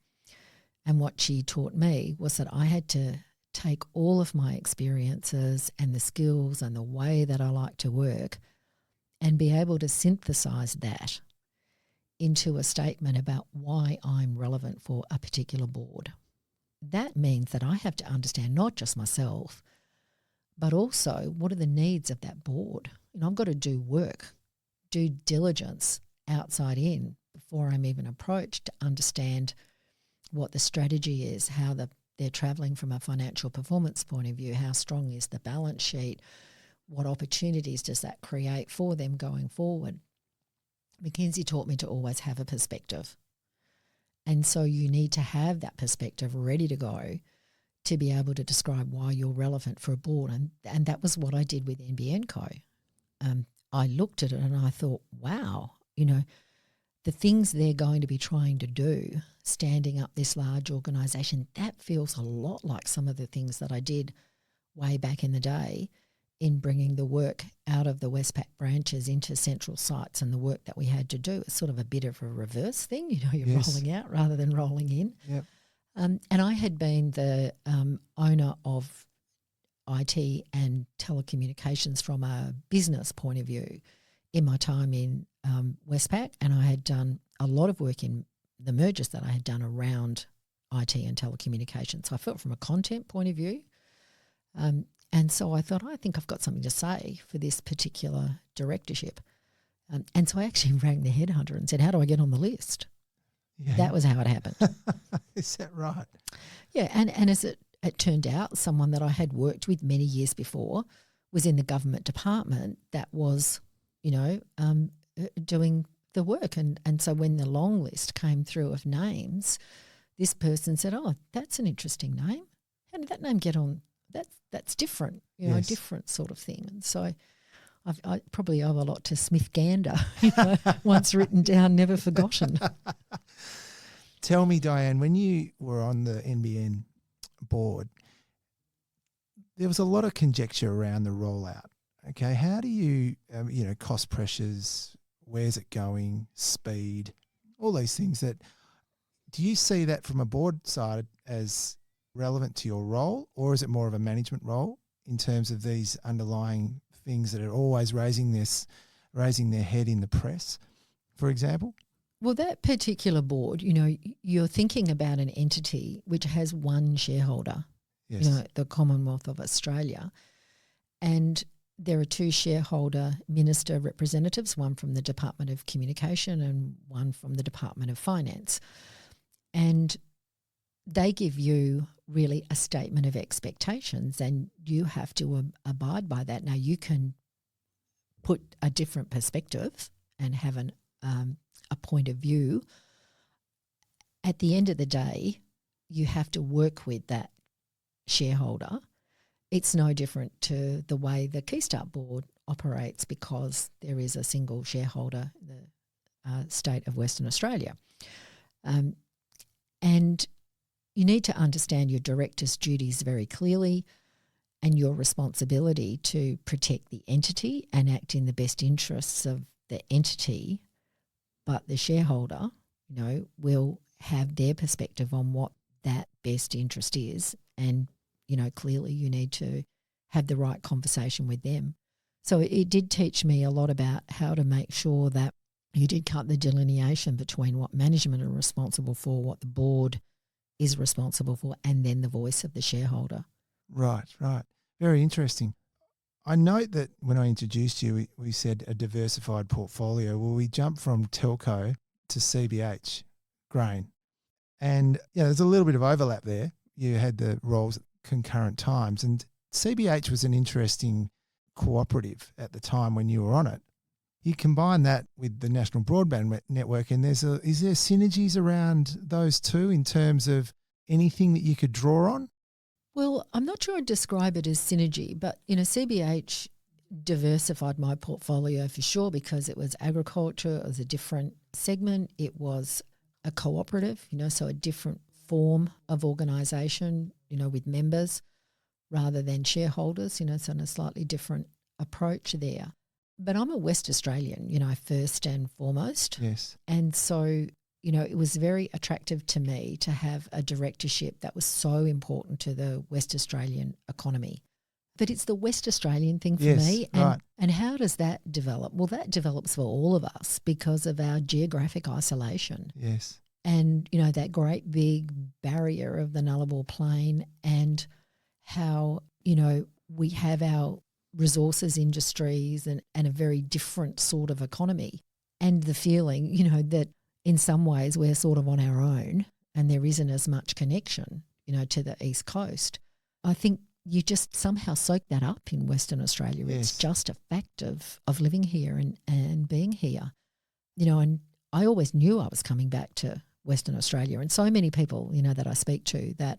And what she taught me was that I had to take all of my experiences and the skills and the way that I like to work and be able to synthesize that into a statement about why I'm relevant for a particular board. That means that I have to understand not just myself, but also what are the needs of that board. I've got to do work, due diligence outside in before I'm even approached to understand what the strategy is, how they're travelling from a financial performance point of view, how strong is the balance sheet, what opportunities does that create for them going forward. McKinsey taught me to always have a perspective. And so you need to have that perspective ready to go to be able to describe why you're relevant for a board. And that was what I did with NBN Co. I looked at it and I thought, wow, the things they're going to be trying to do, standing up this large organisation, that feels a lot like some of the things that I did way back in the day in bringing the work out of the Westpac branches into central sites, and the work that we had to do is sort of a bit of a reverse thing. You're Yes. rolling out rather than rolling in. Yep. And I had been the owner of IT and telecommunications from a business point of view in my time in Westpac, and I had done a lot of work in the mergers that I had done around IT and telecommunications. So I felt from a content point of view. And so I thought, I think I've got something to say for this particular directorship. And so I actually rang the headhunter and said, how do I get on the list? Yeah. That was how it happened. Is that right? Yeah, and as it turned out, someone that I had worked with many years before was in the government department that was, doing the work. And so when the long list came through of names, this person said, oh, that's an interesting name. How did that name get on? That's different, a different sort of thing. And so I probably owe a lot to Smith-Gander, once written down, never forgotten. Tell me, Diane, when you were on the NBN board, there was a lot of conjecture around the rollout. Okay, how do you, cost pressures, where's it going, speed, all these things do you see that from a board side as relevant to your role, or is it more of a management role in terms of these underlying things that are always raising their head in the press, for example? Well, that particular board, you're thinking about an entity which has one shareholder, yes. The Commonwealth of Australia, and there are two shareholder minister representatives, one from the Department of Communication and one from the Department of Finance. And they give you really a statement of expectations, and you have to abide by that. Now, you can put a different perspective and have a point of view. At the end of the day, you have to work with that shareholder. It's no different to the way the Keystart board operates, because there is a single shareholder, the state of Western Australia. And you need to understand your director's duties very clearly and your responsibility to protect the entity and act in the best interests of the entity. But the shareholder, will have their perspective on what that best interest is. And, clearly you need to have the right conversation with them. So it did teach me a lot about how to make sure that you did cut the delineation between what management are responsible for, what the board is responsible for, and then the voice of the shareholder. Right. Very interesting. I note that when I introduced you, we said a diversified portfolio. Well, we jumped from telco to CBH, grain. And there's a little bit of overlap there. You had the roles at concurrent times. And CBH was an interesting cooperative at the time when you were on it. You combine that with the National Broadband Network, and is there synergies around those two in terms of anything that you could draw on? Well, I'm not sure I'd describe it as synergy, but, CBH diversified my portfolio for sure, because it was agriculture, it was a different segment, it was a cooperative, so a different form of organisation, with members rather than shareholders, so in a slightly different approach there. But I'm a West Australian, first and foremost. Yes. And so, it was very attractive to me to have a directorship that was so important to the West Australian economy. But it's the West Australian thing for me. And how does that develop? Well, that develops for all of us because of our geographic isolation. Yes. And, that great big barrier of the Nullarbor Plain, and how, we have our resources industries and a very different sort of economy, and the feeling, that in some ways we're sort of on our own and there isn't as much connection, to the East Coast. I think you just somehow soak that up in Western Australia. Yes. It's just a fact of living here and being here, and I always knew I was coming back to Western Australia, and so many people, that I speak to that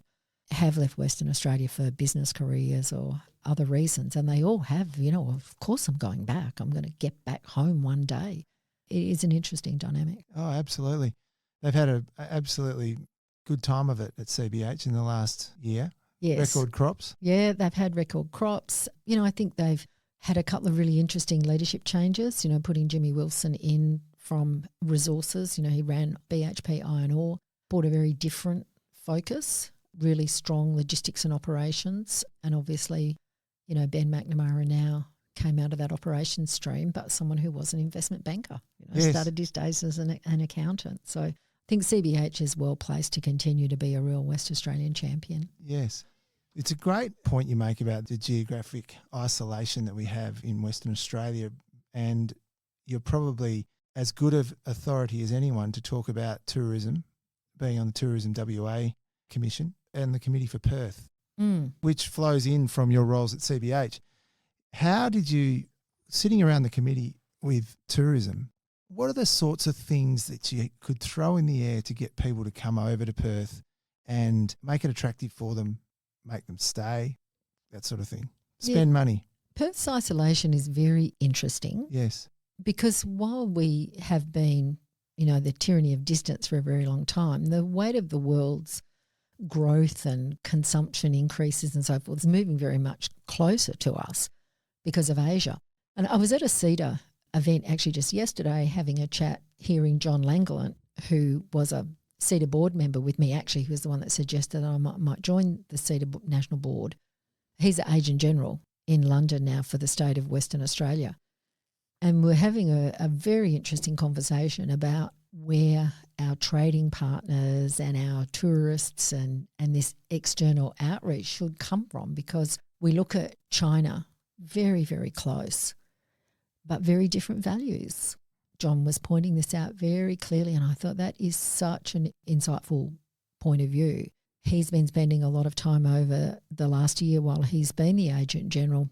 have left Western Australia for business careers or other reasons, and they all have, of course I'm going back. I'm going to get back home one day. It is an interesting dynamic. Oh, absolutely. They've had an absolutely good time of it at CBH in the last year. Yes. Record crops. Yeah, they've had record crops. I think they've had a couple of really interesting leadership changes, putting Jimmy Wilson in from resources. He ran BHP Iron Ore, brought a very different focus, really strong logistics and operations. And obviously, Ben McNamara now came out of that operations stream, but someone who was an investment banker, Yes. started his days as an accountant. So I think CBH is well placed to continue to be a real West Australian champion. Yes. It's a great point you make about the geographic isolation that we have in Western Australia, and you're probably as good of authority as anyone to talk about tourism, being on the Tourism WA Commission and the Committee for Perth, which flows in from your roles at CBH. How did you, sitting around the committee with tourism, what are the sorts of things that you could throw in the air to get people to come over to Perth and make it attractive for them, make them stay, that sort of thing? Spend money. Perth's isolation is very interesting. Yes. Because while we have been, the tyranny of distance for a very long time, the weight of the world's growth and consumption increases and so forth is moving very much closer to us because of Asia. And I was at a CEDA event actually just yesterday having a chat, hearing John Langland, who was a CEDA board member with me actually, who was the one that suggested that I might join the CEDA National Board. He's the Agent General in London now for the state of Western Australia. And we're having a very interesting conversation about where our trading partners and our tourists and this external outreach should come from, because we look at China very, very close, but very different values. John was pointing this out very clearly, and I thought that is such an insightful point of view. He's been spending a lot of time over the last year while he's been the Agent General,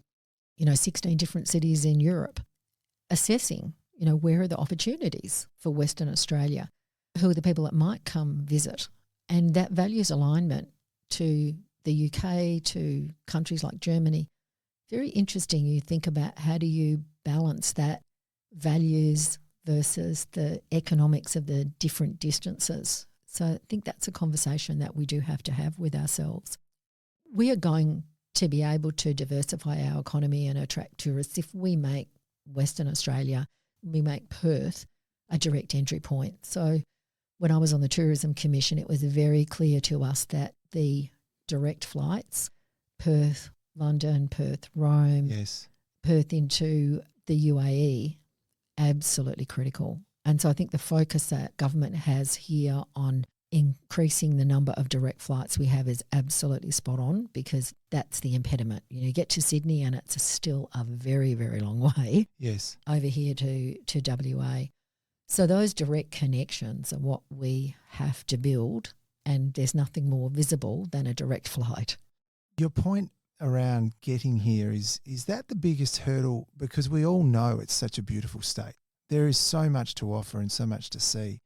16 different cities in Europe, assessing, where are the opportunities for Western Australia? Who are the people that might come visit? And that values alignment to the UK, to countries like Germany. Very interesting. You think about how do you balance that values versus the economics of the different distances. So I think that's a conversation that we do have to have with ourselves. We are going to be able to diversify our economy and attract tourists if we make Western Australia, we make Perth a direct entry point. So when I was on the Tourism Commission, it was very clear to us that the direct flights, Perth, London, Perth, Rome, yes, Perth into the UAE, absolutely critical. And so I think the focus that government has here on increasing the number of direct flights we have is absolutely spot on, because that's the impediment. You get to Sydney and it's still a very, very long way over here to WA. So those direct connections are what we have to build, and there's nothing more visible than a direct flight. Your point around getting here, is that the biggest hurdle? Because we all know it's such a beautiful state. There is so much to offer and so much to see.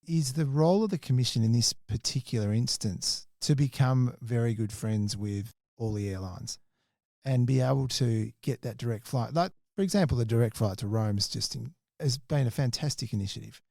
Is the role of the Commission in this particular instance to become very good friends with all the airlines and be able to get that direct flight? Like, for example, the direct flight to Rome has been a fantastic initiative.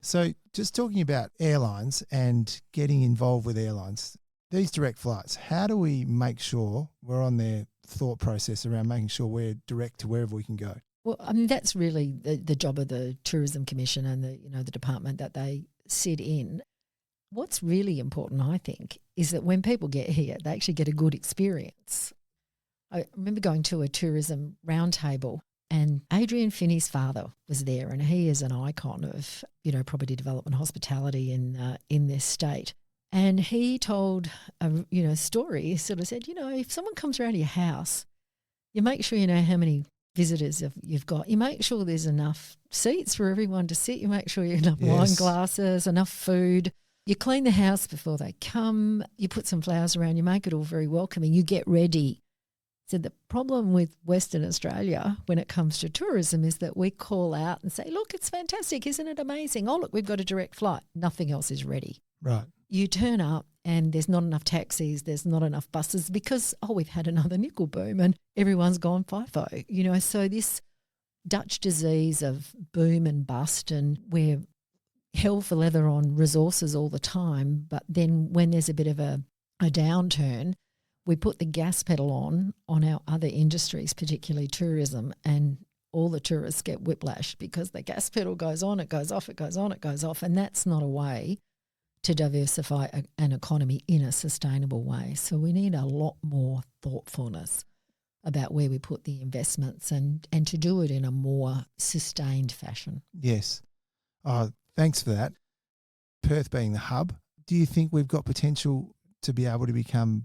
So just talking about airlines and getting involved with airlines, these direct flights, how do we make sure we're on their thought process around making sure we're direct to wherever we can go? Well, I mean, that's really the job of the Tourism Commission and the department that they sit in. What's really important, I think, is that when people get here, they actually get a good experience. I remember going to a tourism roundtable, and Adrian Finney's father was there, and he is an icon of property development, hospitality in this state. And he told a story. He sort of said, if someone comes around to your house, you make sure you know how many visitors you've got. You make sure there's enough seats for everyone to sit. You make sure you have enough wine glasses, enough food. You clean the house before they come. You put some flowers around. You make it all very welcoming. You get ready. So the problem with Western Australia when it comes to tourism is that we call out and say, look, it's fantastic. Isn't it amazing? Oh, look, we've got a direct flight. Nothing else is ready. Right. You turn up and there's not enough taxis, there's not enough buses because, we've had another nickel boom and everyone's gone FIFO. So this Dutch disease of boom and bust, and we're hell for leather on resources all the time, but then when there's a bit of a downturn, we put the gas pedal on our other industries, particularly tourism, and all the tourists get whiplash because the gas pedal goes on, it goes off, it goes on, it goes off, and that's not a way to diversify an economy in a sustainable way. So we need a lot more thoughtfulness about where we put the investments and to do it in a more sustained fashion. Yes. Thanks for that. Perth being the hub, do you think we've got potential to be able to become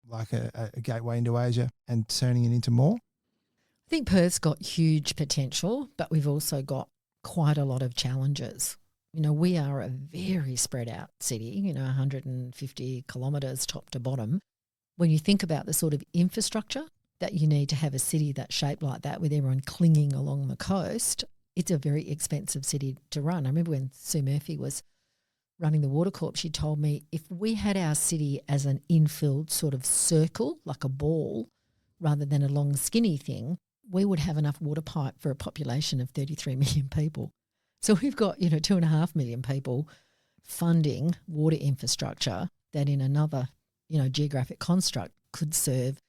like a gateway into Asia and turning it into more? I think Perth's got huge potential, but we've also got quite a lot of challenges. We are a very spread out city, 150 kilometres top to bottom. When you think about the sort of infrastructure that you need to have a city that's shaped like that with everyone clinging along the coast, it's a very expensive city to run. I remember when Sue Murphy was running the Water Corp, she told me if we had our city as an infilled sort of circle, like a ball, rather than a long skinny thing, we would have enough water pipe for a population of 33 million people. So we've got, 2.5 million people funding water infrastructure that in another, geographic construct could serve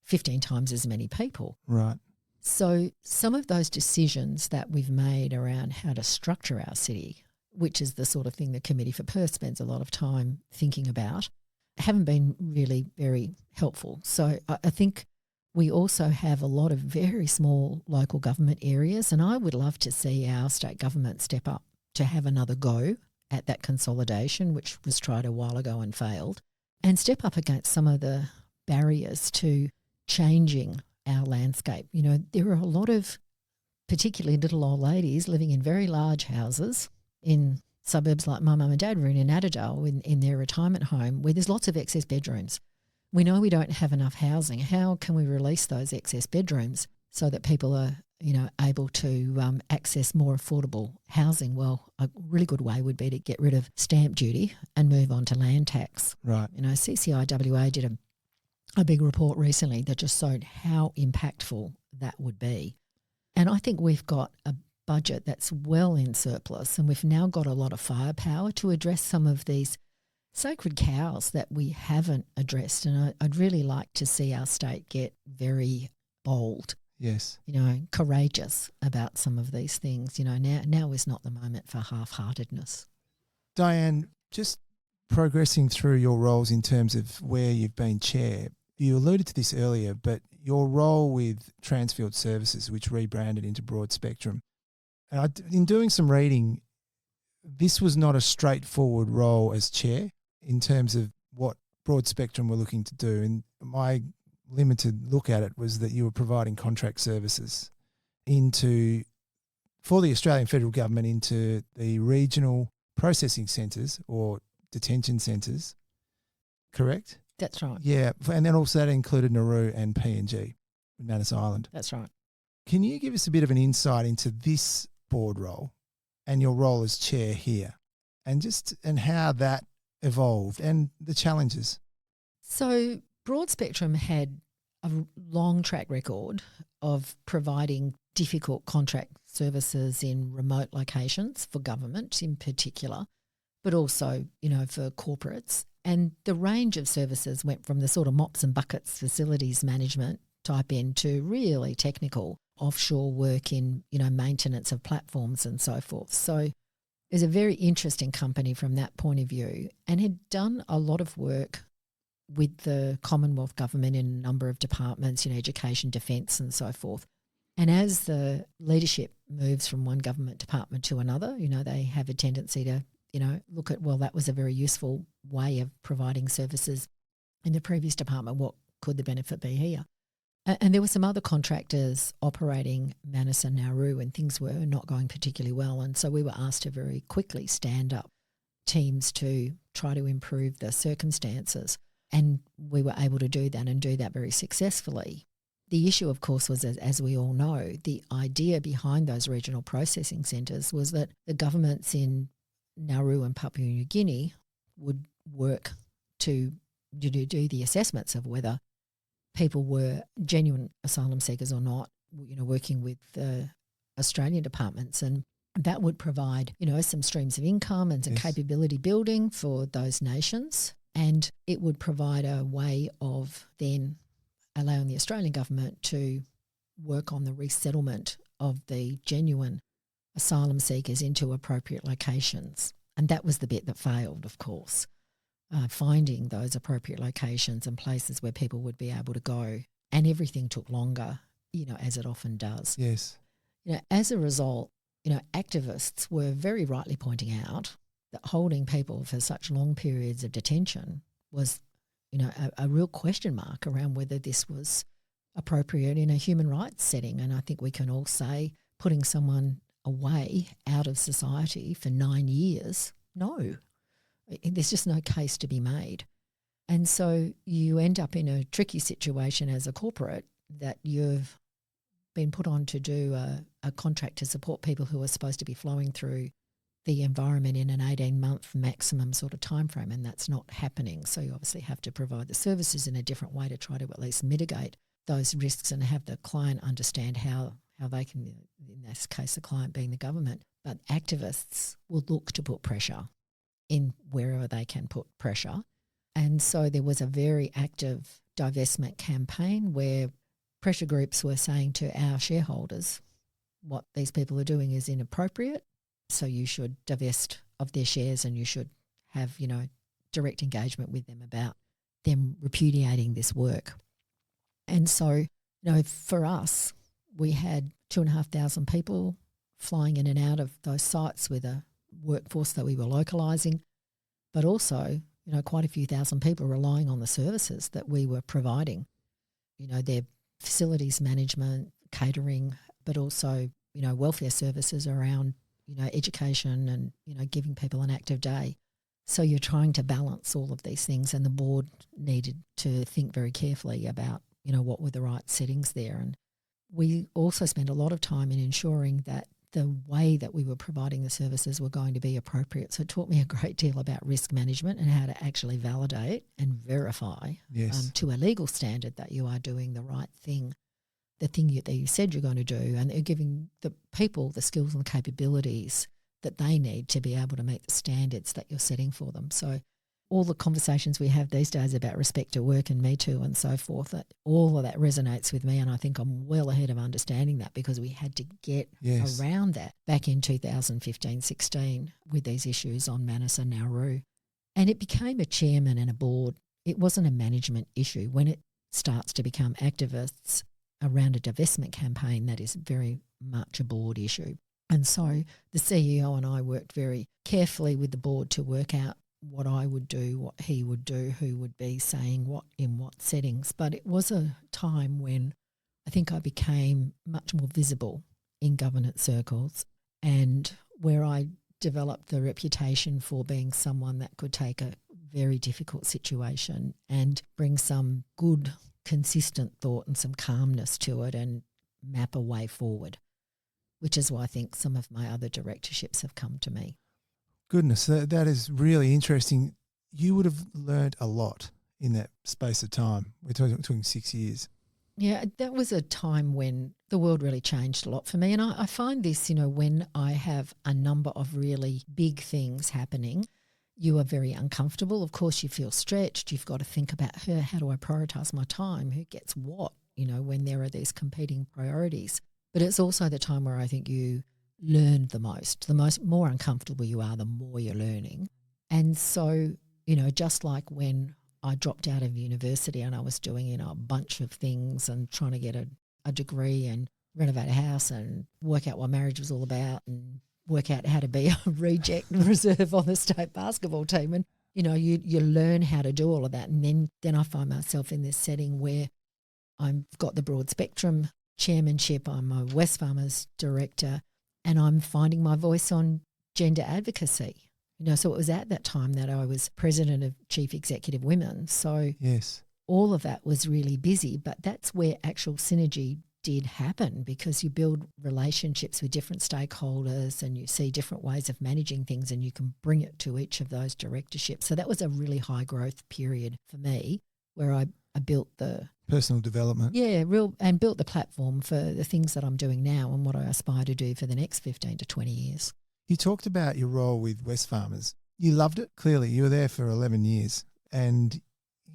15 times as many people. Right. So some of those decisions that we've made around how to structure our city, which is the sort of thing the Committee for Perth spends a lot of time thinking about, haven't been really very helpful. So I think we also have a lot of very small local government areas, and I would love to see our state government step up to have another go at that consolidation, which was tried a while ago and failed, and step up against some of the barriers to changing our landscape. There are a lot of particularly little old ladies living in very large houses in suburbs like my mum and dad were in Adderdale in their retirement home where there's lots of excess bedrooms. We know we don't have enough housing. How can we release those excess bedrooms so that people are, able to access more affordable housing? Well, a really good way would be to get rid of stamp duty and move on to land tax. Right. CCIWA did a big report recently that just showed how impactful that would be. And I think we've got a budget that's well in surplus, and we've now got a lot of firepower to address some of these sacred cows that we haven't addressed. And I'd really like to see our state get very bold. Yes. Courageous about some of these things. Now is not the moment for half-heartedness. Diane, just progressing through your roles in terms of where you've been chair, you alluded to this earlier, but your role with Transfield Services, which rebranded into Broad Spectrum, and in doing some reading, this was not a straightforward role as chair in terms of what Broad Spectrum were looking to do. And my limited look at it was that you were providing contract services for the Australian federal government into the regional processing centres or detention centres, correct? That's right. Yeah, and then also that included Nauru and PNG, Manus Island. That's right. Can you give us a bit of an insight into this board role and your role as chair here and how that evolved and the challenges? So Broad Spectrum had a long track record of providing difficult contract services in remote locations for government in particular, but also, for corporates. And the range of services went from the sort of mops and buckets facilities management type into really technical offshore work in, maintenance of platforms and so forth. So it was a very interesting company from that point of view and had done a lot of work with the Commonwealth government in a number of departments, education, defence and so forth. And as the leadership moves from one government department to another, they have a tendency to, look at, well, that was a very useful way of providing services in the previous department. What could the benefit be here? And there were some other contractors operating Manus and Nauru and things were not going particularly well. And so we were asked to very quickly stand up teams to try to improve the circumstances. And we were able to do that and do that very successfully. The issue, of course, was, as we all know, the idea behind those regional processing centres was that the governments in Nauru and Papua New Guinea would work to do the assessments of whether people were genuine asylum seekers or not, working with the Australian departments. And that would provide, some streams of income and some capability building for those nations. And it would provide a way of then allowing the Australian government to work on the resettlement of the genuine asylum seekers into appropriate locations. And that was the bit that failed, of course, finding those appropriate locations and places where people would be able to go. And everything took longer, as it often does. Yes. As a result, activists were very rightly pointing out that holding people for such long periods of detention was, a real question mark around whether this was appropriate in a human rights setting. And I think we can all say putting someone away out of society for 9 years, no, there's just no case to be made. And so you end up in a tricky situation as a corporate that you've been put on to do a contract to support people who are supposed to be flowing through the environment in an 18-month maximum sort of time frame, and that's not happening. So you obviously have to provide the services in a different way to try to at least mitigate those risks and have the client understand how they can, in this case the client being the government, but activists will look to put pressure in wherever they can put pressure. And so there was a very active divestment campaign where pressure groups were saying to our shareholders, what these people are doing is inappropriate, so you should divest of their shares and you should have, direct engagement with them about them repudiating this work. And so, for us, we had 2,500 people flying in and out of those sites with a workforce that we were localising, but also, quite a few thousand people relying on the services that we were providing. Their facilities management, catering, but also, welfare services around, education and, giving people an active day. So you're trying to balance all of these things, and the board needed to think very carefully about, what were the right settings there. And we also spent a lot of time in ensuring that the way that we were providing the services were going to be appropriate. So it taught me a great deal about risk management and how to actually validate and verify to a legal standard that you are doing the right thing, the thing that you said you're going to do, and giving the people the skills and the capabilities that they need to be able to meet the standards that you're setting for them. So all the conversations we have these days about respect at work and Me Too and so forth, that all of that resonates with me, and I think I'm well ahead of understanding that because we had to get around that back in 2015-16 with these issues on Manus and Nauru. And it became a chairman and a board. It wasn't a management issue. When it starts to become activists around a divestment campaign, that is very much a board issue. And so the CEO and I worked very carefully with the board to work out what I would do, what he would do, who would be saying what in what settings. But it was a time when I think I became much more visible in governance circles, and where I developed the reputation for being someone that could take a very difficult situation and bring some good, consistent thought and some calmness to it and map a way forward, which is why I think some of my other directorships have come to me. Goodness, that is really interesting. You would have learned a lot in that space of time. We're talking 6 years. Yeah, that was a time when the world really changed a lot for me. And I find this, when I have a number of really big things happening, you are very uncomfortable. Of course, you feel stretched. You've got to think about how do I prioritise my time? Who gets what, when there are these competing priorities. But it's also the time where I think you learn the most. More uncomfortable you are, the more you're learning. And so, just like when I dropped out of university and I was doing, a bunch of things and trying to get a degree and renovate a house and work out what marriage was all about and work out how to be a reject and reserve on the state basketball team. And, you learn how to do all of that. And then I find myself in this setting where I've got the broad spectrum chairmanship. I'm a Wesfarmers director, and I'm finding my voice on gender advocacy. So it was at that time that I was president of Chief Executive Women. So all of that was really busy, but that's where actual synergy did happen, because you build relationships with different stakeholders and you see different ways of managing things, and you can bring it to each of those directorships. So that was a really high growth period for me, where I built the personal development. And built the platform for the things that I'm doing now and what I aspire to do for the next 15 to 20 years. You talked about your role with Wesfarmers. You loved it, clearly. You were there for 11 years. And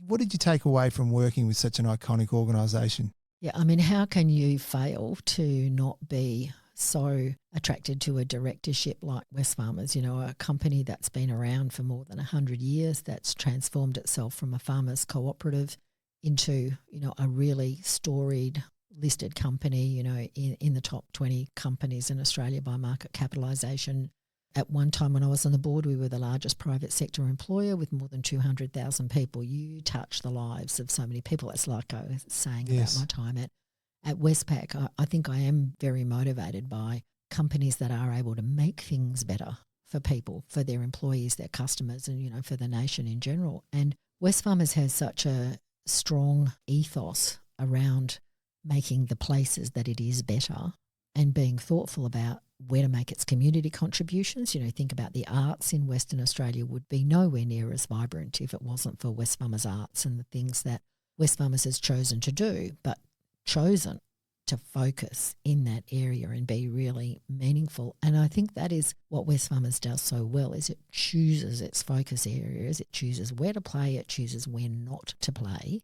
what did you take away from working with such an iconic organisation? Yeah, I mean, how can you fail to not be so attracted to a directorship like Wesfarmers, a company that's been around for more than 100 years, that's transformed itself from a farmers cooperative into, a really storied listed company, in the top 20 companies in Australia by market capitalisation. At one time when I was on the board, we were the largest private sector employer with more than 200,000 people. You touch the lives of so many people. It's like I was saying about my time at Westpac. I think I am very motivated by companies that are able to make things better for people, for their employees, their customers, and, for the nation in general. And Wesfarmers has such a strong ethos around making the places that it is better and being thoughtful about where to make its community contributions. You know, think about the arts in Western Australia would be nowhere near as vibrant if it wasn't for Wesfarmers Arts and the things that Wesfarmers has chosen to do, but chosen to focus in that area and be really meaningful. And I think that is what Wesfarmers does so well, is it chooses its focus areas, it chooses where to play, it chooses where not to play.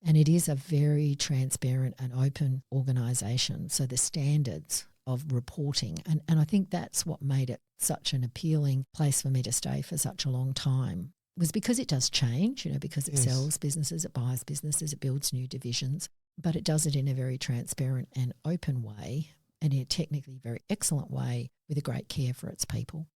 And it is a very transparent and open organisation. So the standards of reporting, and I think that's what made it such an appealing place for me to stay for such a long time, was because it does change, you know, because it sells businesses, it buys businesses, it builds new divisions, but it does it in a very transparent and open way, and in a technically very excellent way with a great care for its people.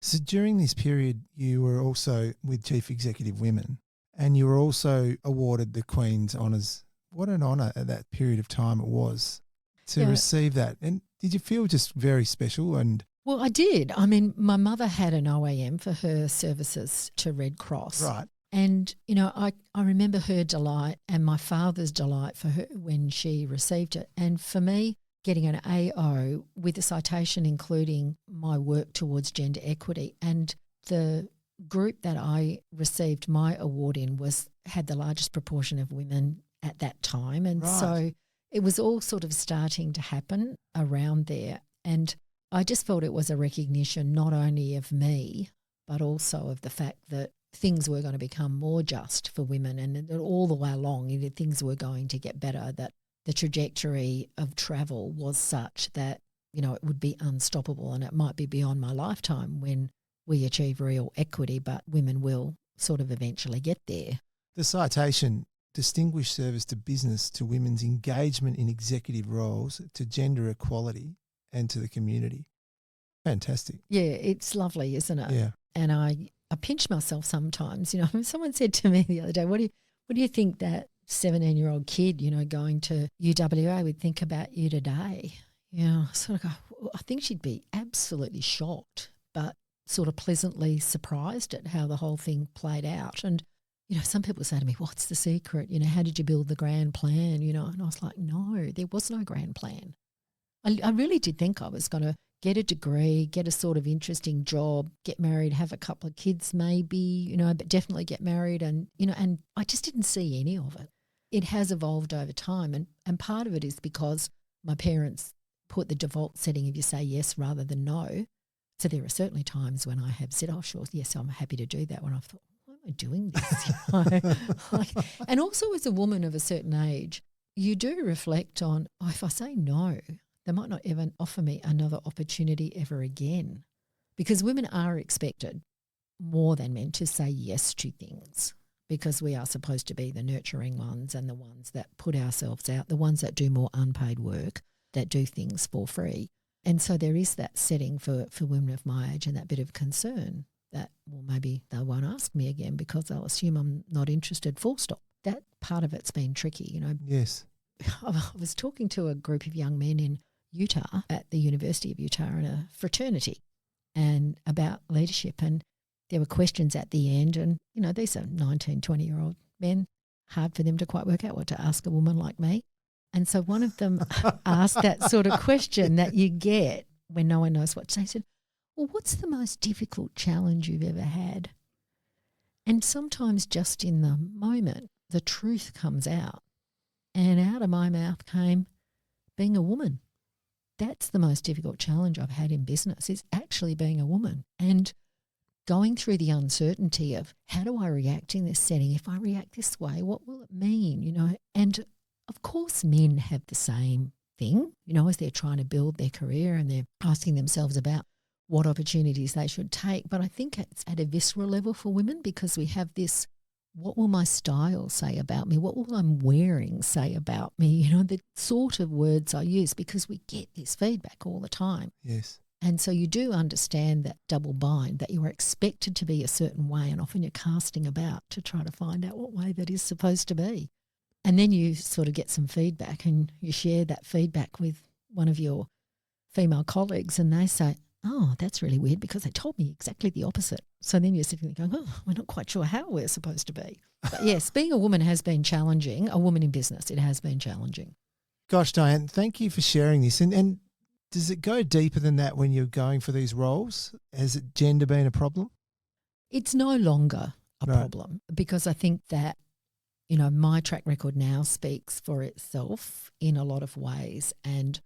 So during this period, you were also with Chief Executive Women, and you were also awarded the Queen's Honours. What an honour at that period of time it was to receive that. And did you feel just very special? And well, I did. I mean, my mother had an OAM for her services to Red Cross. Right. And, you know, I remember her delight and my father's delight for her when she received it. And for me, getting an AO with a citation including my work towards gender equity, and the group that I received my award in had the largest proportion of women at that time. And so it was all sort of starting to happen around there. And I just felt it was a recognition not only of me, but also of the fact that things were going to become more just for women, and all the way along, you know, things were going to get better, that the trajectory of travel was such that, you know, it would be unstoppable, and it might be beyond my lifetime when we achieve real equity, but women will sort of eventually get there. The citation, distinguished service to business, to women's engagement in executive roles, to gender equality and to the community. Fantastic. Yeah, it's lovely, isn't it? Yeah. And I pinch myself sometimes. You know, someone said to me the other day, what do you think that 17-year-old kid, you know, going to UWA would think about you today? You know, I sort of go, well, I think she'd be absolutely shocked, but sort of pleasantly surprised at how the whole thing played out. And, you know, some people say to me, what's the secret? You know, how did you build the grand plan? You know, and I was like, no, there was no grand plan. I really did think I was going to get a degree, get a sort of interesting job, get married, have a couple of kids maybe, you know, but definitely get married, and, you know, and I just didn't see any of it. It has evolved over time, and part of it is because my parents put the default setting of you say yes rather than no. So there are certainly times when I have said, oh, sure, yes, I'm happy to do that, when I've thought, why am I doing this? You know? And also as a woman of a certain age, you do reflect on, oh, if I say no, they might not even offer me another opportunity ever again, because women are expected more than men to say yes to things, because we are supposed to be the nurturing ones and the ones that put ourselves out, the ones that do more unpaid work, that do things for free. And so there is that setting for women of my age, and that bit of concern that, well, maybe they won't ask me again because they'll assume I'm not interested, full stop. That part of it's been tricky, you know. Yes. I was talking to a group of young men in Utah, at the University of Utah, in a fraternity, and about leadership, and there were questions at the end, and, you know, these are 19, 20-year-old men, hard for them to quite work out what to ask a woman like me. And so one of them asked that sort of question that you get when no one knows what to say. He said, well, what's the most difficult challenge you've ever had? And sometimes just in the moment, the truth comes out, and out of my mouth came, being a woman. That's the most difficult challenge I've had in business, is actually being a woman and going through the uncertainty of, how do I react in this setting? If I react this way, what will it mean? You know, and of course men have the same thing, you know, as they're trying to build their career and they're asking themselves about what opportunities they should take. But I think it's at a visceral level for women, because we have this, what will my style say about me? What will I'm wearing say about me? You know, the sort of words I use, because we get this feedback all the time. Yes. And so you do understand that double bind, that you are expected to be a certain way, and often you're casting about to try to find out what way that is supposed to be. And then you sort of get some feedback, and you share that feedback with one of your female colleagues, and they say, oh, that's really weird because they told me exactly the opposite. So then you're sitting there going, oh, we're not quite sure how we're supposed to be. But yes, being a woman has been challenging. A woman in business, it has been challenging. Gosh, Diane, thank you for sharing this. And does it go deeper than that when you're going for these roles? Has it gender been a problem? It's no longer a Right. problem because I think that, my track record now speaks for itself in a lot of ways, and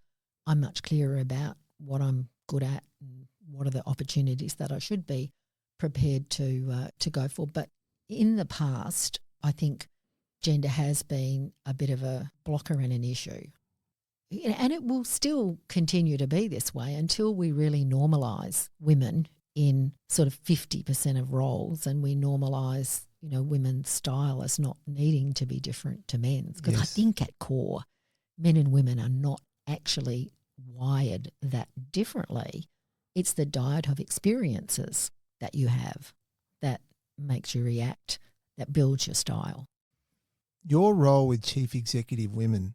I'm much clearer about what I'm good at and what are the opportunities that I should be prepared to go for. But in the past, I think gender has been a bit of a blocker and an issue. And it will still continue to be this way until we really normalise women in sort of 50% of roles, and we normalise, women's style as not needing to be different to men's. Because I Yes. think at core, men and women are not actually wired that differently. It's the diet of experiences that you have that makes you react, that builds your style. Your role with Chief Executive Women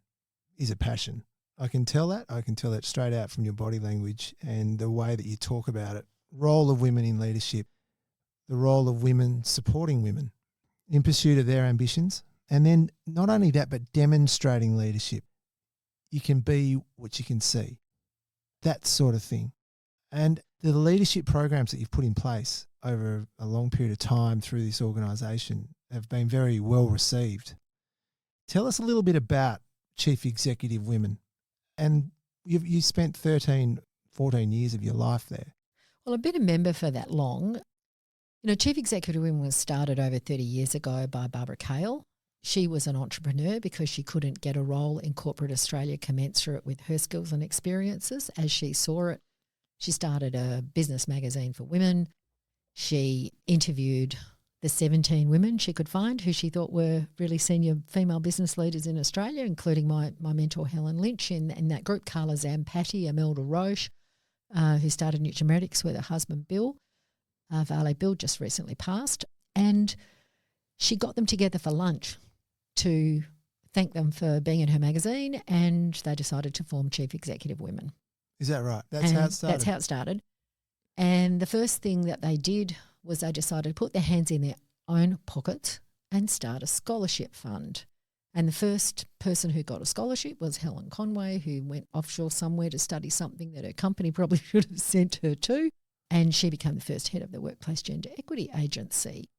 is a passion. I can tell that. I can tell that straight out from your body language and the way that you talk about it. Role of women in leadership, the role of women supporting women in pursuit of their ambitions. And then not only that, but demonstrating leadership. You can be what you can see, that sort of thing. And the leadership programs that you've put in place over a long period of time through this organisation have been very well received. Tell us a little bit about Chief Executive Women. And you spent 13, 14 years of your life there. Well, I've been a member for that long. Chief Executive Women was started over 30 years ago by Barbara Cale. She was an entrepreneur because she couldn't get a role in corporate Australia commensurate with her skills and experiences as she saw it. She started a business magazine for women. She interviewed the 17 women she could find who she thought were really senior female business leaders in Australia, including my mentor Helen Lynch in that group, Carla Zampatti, Imelda Roche, who started Nutrimeritics with her husband Bill. Vale Bill just recently passed. And she got them together for lunch to thank them for being in her magazine, and they decided to form Chief Executive Women. Is that right? That's how it started? That's how it started. And the first thing that they did was they decided to put their hands in their own pockets and start a scholarship fund. And the first person who got a scholarship was Helen Conway, who went offshore somewhere to study something that her company probably should have sent her to. And she became the first head of the Workplace Gender Equity Agency.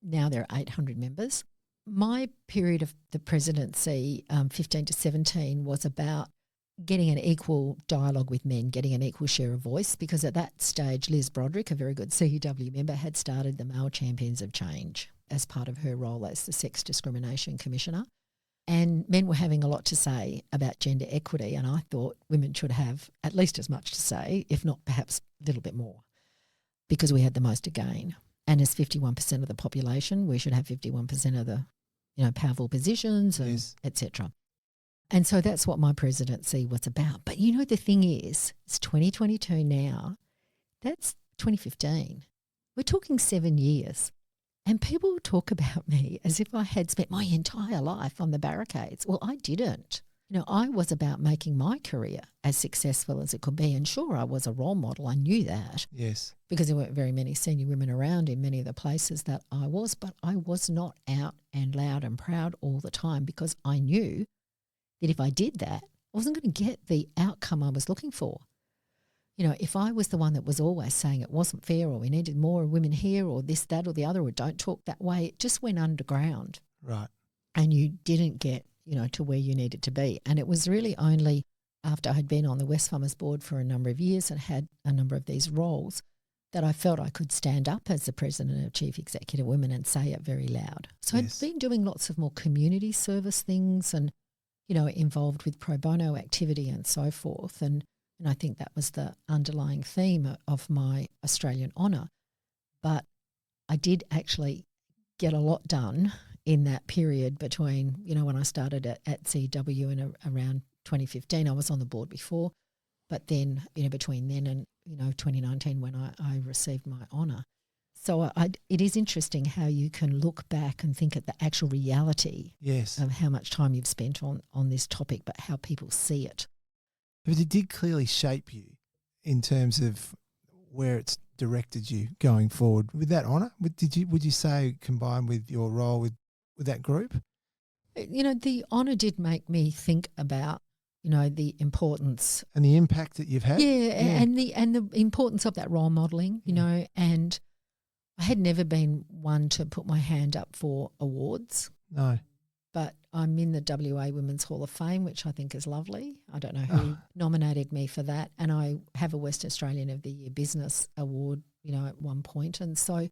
Now there are 800 members. My period of the presidency, 15 to 17, was about getting an equal dialogue with men, getting an equal share of voice, because at that stage Liz Broderick, a very good CEW member, had started the Male Champions of Change as part of her role as the Sex Discrimination Commissioner. And men were having a lot to say about gender equity, and I thought women should have at least as much to say, if not perhaps a little bit more, because we had the most to gain. And as 51% of the population, we should have 51% of the powerful positions, and Yes. etc. And so that's what my presidency was about. But the thing is, it's 2022 now. That's 2015. We're talking 7 years. And people talk about me as if I had spent my entire life on the barricades. Well, I didn't. I was about making my career as successful as it could be. And sure, I was a role model. I knew that. Yes. Because there weren't very many senior women around in many of the places that I was. But I was not out and loud and proud all the time, because I knew that if I did that, I wasn't going to get the outcome I was looking for. If I was the one that was always saying it wasn't fair, or we needed more women here, or this, that, or the other, or don't talk that way, it just went underground. Right. And you didn't get, to where you needed to be. And it was really only after I had been on the Wesfarmers board for a number of years and had a number of these roles that I felt I could stand up as the president of Chief Executive Women and say it very loud. So Yes. I'd been doing lots of more community service things and, involved with pro bono activity and so forth. And I think that was the underlying theme of my Australian honour. But I did actually get a lot done in that period between, when I started at CW in around 2015. I was on the board before, but then, between then and, 2019 when I received my honour. So it is interesting how you can look back and think at the actual reality Yes. of how much time you've spent on this topic, but how people see it. But it did clearly shape you in terms of where it's directed you going forward. With that honour, would you say, combined with your role with that group? The honour did make me think about you know, the importance And the impact that you've had. and the importance of that role modelling, you know, and I had never been one to put my hand up for awards. No. But I'm in the WA Women's Hall of Fame, which I think is lovely. I don't know who nominated me for that. And I have a West Australian of the Year Business Award, you know, at one point. And so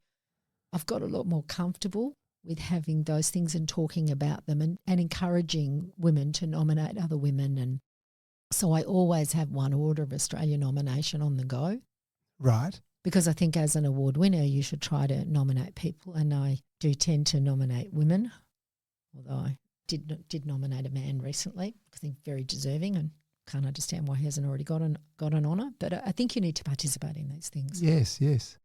I've got a lot more comfortable with having those things and talking about them and encouraging women to nominate other women. And so I always have one Order of Australia nomination on the go. Right. Because I think as an award winner, you should try to nominate people. And I do tend to nominate women, although I did nominate a man recently because I think very deserving and can't understand why he hasn't already got an honour. But I think you need to participate in these things. Yes, yes.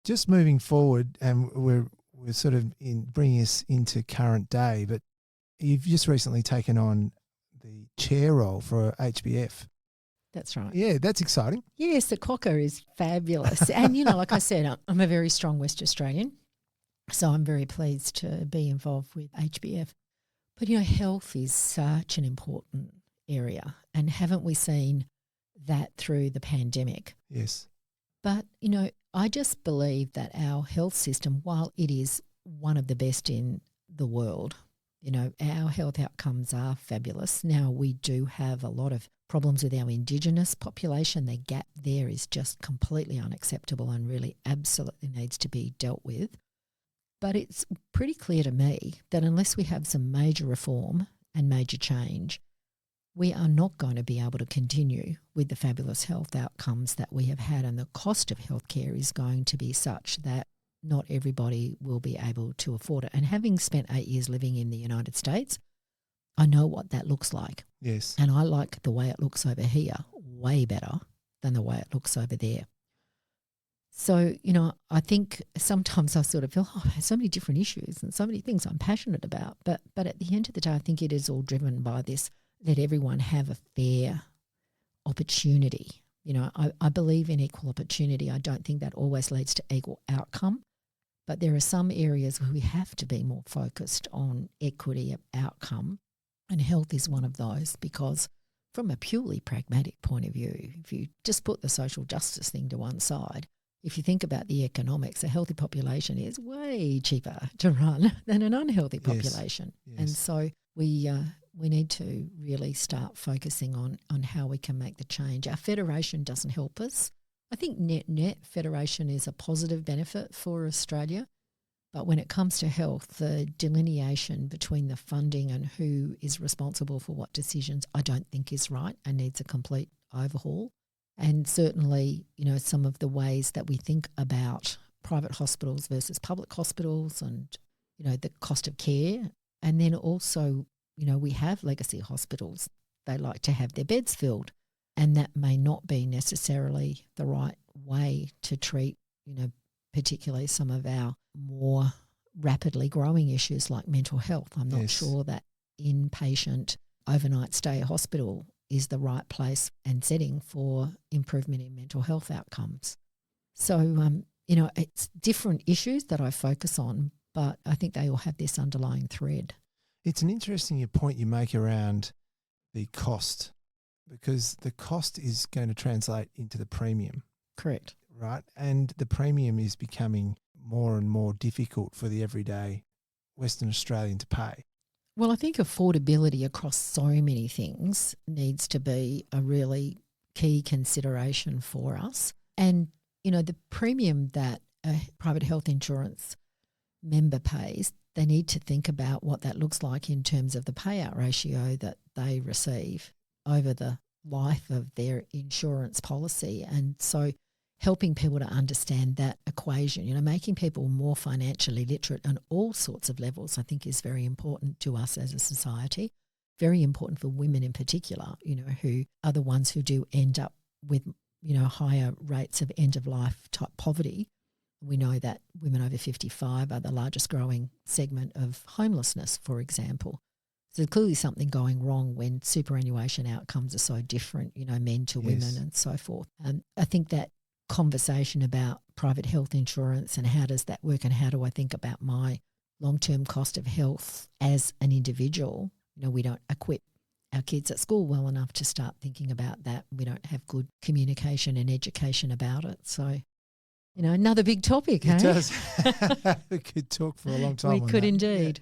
Just moving forward, and we're sort of bringing us into current day, but you've just recently taken on the chair role for HBF. That's right. Yeah, that's exciting. Yes, the Cocker is fabulous. And, you know, like I said, I'm a very strong West Australian, so I'm very pleased to be involved with HBF. But, you know, health is such an important area, and haven't we seen that through the pandemic? Yes. But, you know, I just believe that our health system, while it is one of the best in the world, you know, our health outcomes are fabulous. Now, we do have a lot of problems with our Indigenous population. The gap there is just completely unacceptable and really absolutely needs to be dealt with. But it's pretty clear to me that unless we have some major reform and major change, we are not going to be able to continue with the fabulous health outcomes that we have had, and the cost of healthcare is going to be such that not everybody will be able to afford it. And having spent 8 years living in the United States, I know what that looks like. Yes. And I like the way it looks over here way better than the way it looks over there. So, you know, I think sometimes I sort of feel, I have so many different issues and so many things I'm passionate about. But at the end of the day, I think it is all driven by this, let everyone have a fair opportunity. You know, I believe in equal opportunity. I don't think that always leads to equal outcome. But there are some areas where we have to be more focused on equity of outcome, and health is one of those, because from a purely pragmatic point of view, if you just put the social justice thing to one side, if you think about the economics, a healthy population is way cheaper to run than an unhealthy population. Yes. And so we need to really start focusing on how we can make the change. Our federation doesn't help us. I think net federation is a positive benefit for Australia. But when it comes to health, the delineation between the funding and who is responsible for what decisions, I don't think is right and needs a complete overhaul. And certainly, you know, some of the ways that we think about private hospitals versus public hospitals and, you know, the cost of care. And then also, you know, we have legacy hospitals. They like to have their beds filled, and that may not be necessarily the right way to treat, you know, particularly some of our more rapidly growing issues like mental health. I'm not sure that inpatient overnight stay hospital is the right place and setting for improvement in mental health outcomes. So, you know, it's different issues that I focus on, but I think they all have this underlying thread. It's an interesting point you make around the cost, because the cost is going to translate into the premium. Correct. Right? And the premium is becoming more and more difficult for the everyday Western Australian to pay. Well, I think affordability across so many things needs to be a really key consideration for us. And, you know, the premium that a private health insurance member pays, they need to think about what that looks like in terms of the payout ratio that they receive over the life of their insurance policy. And so helping people to understand that equation, you know, making people more financially literate on all sorts of levels, I think is very important to us as a society, very important for women in particular, you know, who are the ones who do end up with, you know, higher rates of end-of-life type poverty. We know that women over 55 are the largest growing segment of homelessness, for example. So there's clearly something going wrong when superannuation outcomes are so different, you know, men to women and so forth. And I think that conversation about private health insurance and how does that work and how do I think about my long-term cost of health as an individual, you know, we don't equip our kids at school well enough to start thinking about that. We don't have good communication and education about it. So, another big topic, It hey? does. We could talk for a long time. We on could that. indeed.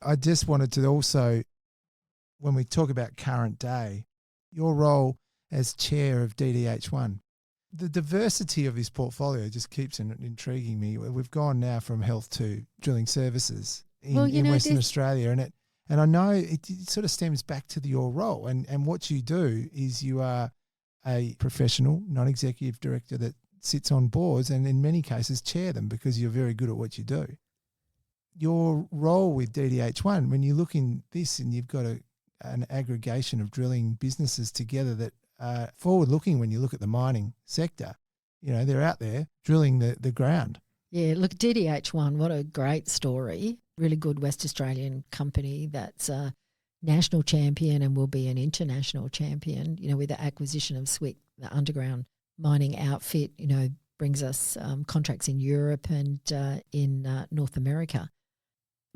Yeah. I just wanted to also, when we talk about current day, your role as chair of DDH1, the diversity of this portfolio just keeps intriguing me. We've gone now from health to drilling services in Western Australia, and I know it sort of stems back to your role. And what you do is you are a professional, non-executive director that sits on boards and in many cases chair them because you're very good at what you do. Your role with DDH1, when you look in this and you've got an aggregation of drilling businesses together that are forward-looking when you look at the mining sector, they're out there drilling the ground. Yeah, look, DDH1, what a great story. Really good West Australian company that's a national champion and will be an international champion, with the acquisition of SWIC, the underground mining outfit, brings us contracts in Europe and in North America.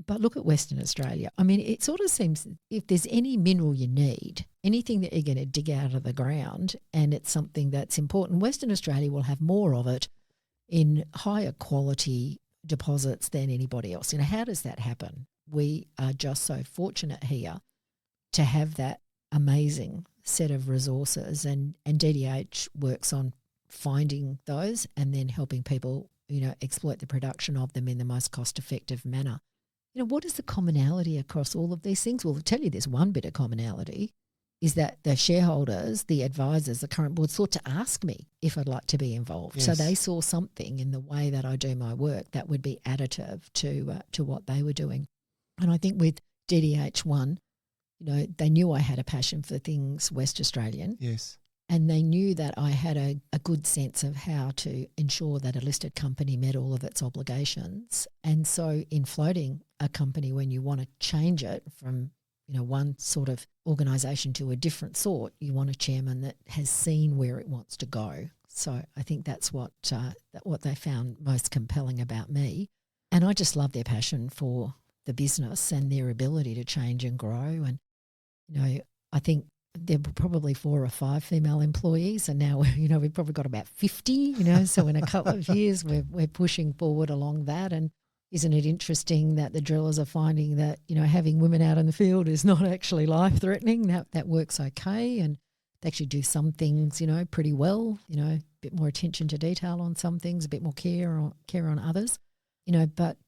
But look at Western Australia. I mean, it sort of seems if there's any mineral you need, anything that you're going to dig out of the ground and it's something that's important, Western Australia will have more of it in higher quality deposits than anybody else. How does that happen? We are just so fortunate here to have that amazing set of resources, and DDH works on finding those and then helping people, exploit the production of them in the most cost-effective manner. What is the commonality across all of these things? Well, I'll tell you there's one bit of commonality is that the shareholders, the advisors, the current board sought to ask me if I'd like to be involved. Yes. So they saw something in the way that I do my work that would be additive to what they were doing. And I think with DDH1, they knew I had a passion for things West Australian. Yes. And they knew that I had a good sense of how to ensure that a listed company met all of its obligations. And so in floating a company, when you want to change it from one sort of organisation to a different sort, you want a chairman that has seen where it wants to go. So I think that's what they found most compelling about me. And I just love their passion for the business and their ability to change and grow. And, I think there were probably 4 or 5 female employees, and now we've probably got about 50. So in a couple of years we're pushing forward along that. And isn't it interesting that the drillers are finding that having women out in the field is not actually life threatening? That works okay, and they actually do some things pretty well. A bit more attention to detail on some things, a bit more care on others. But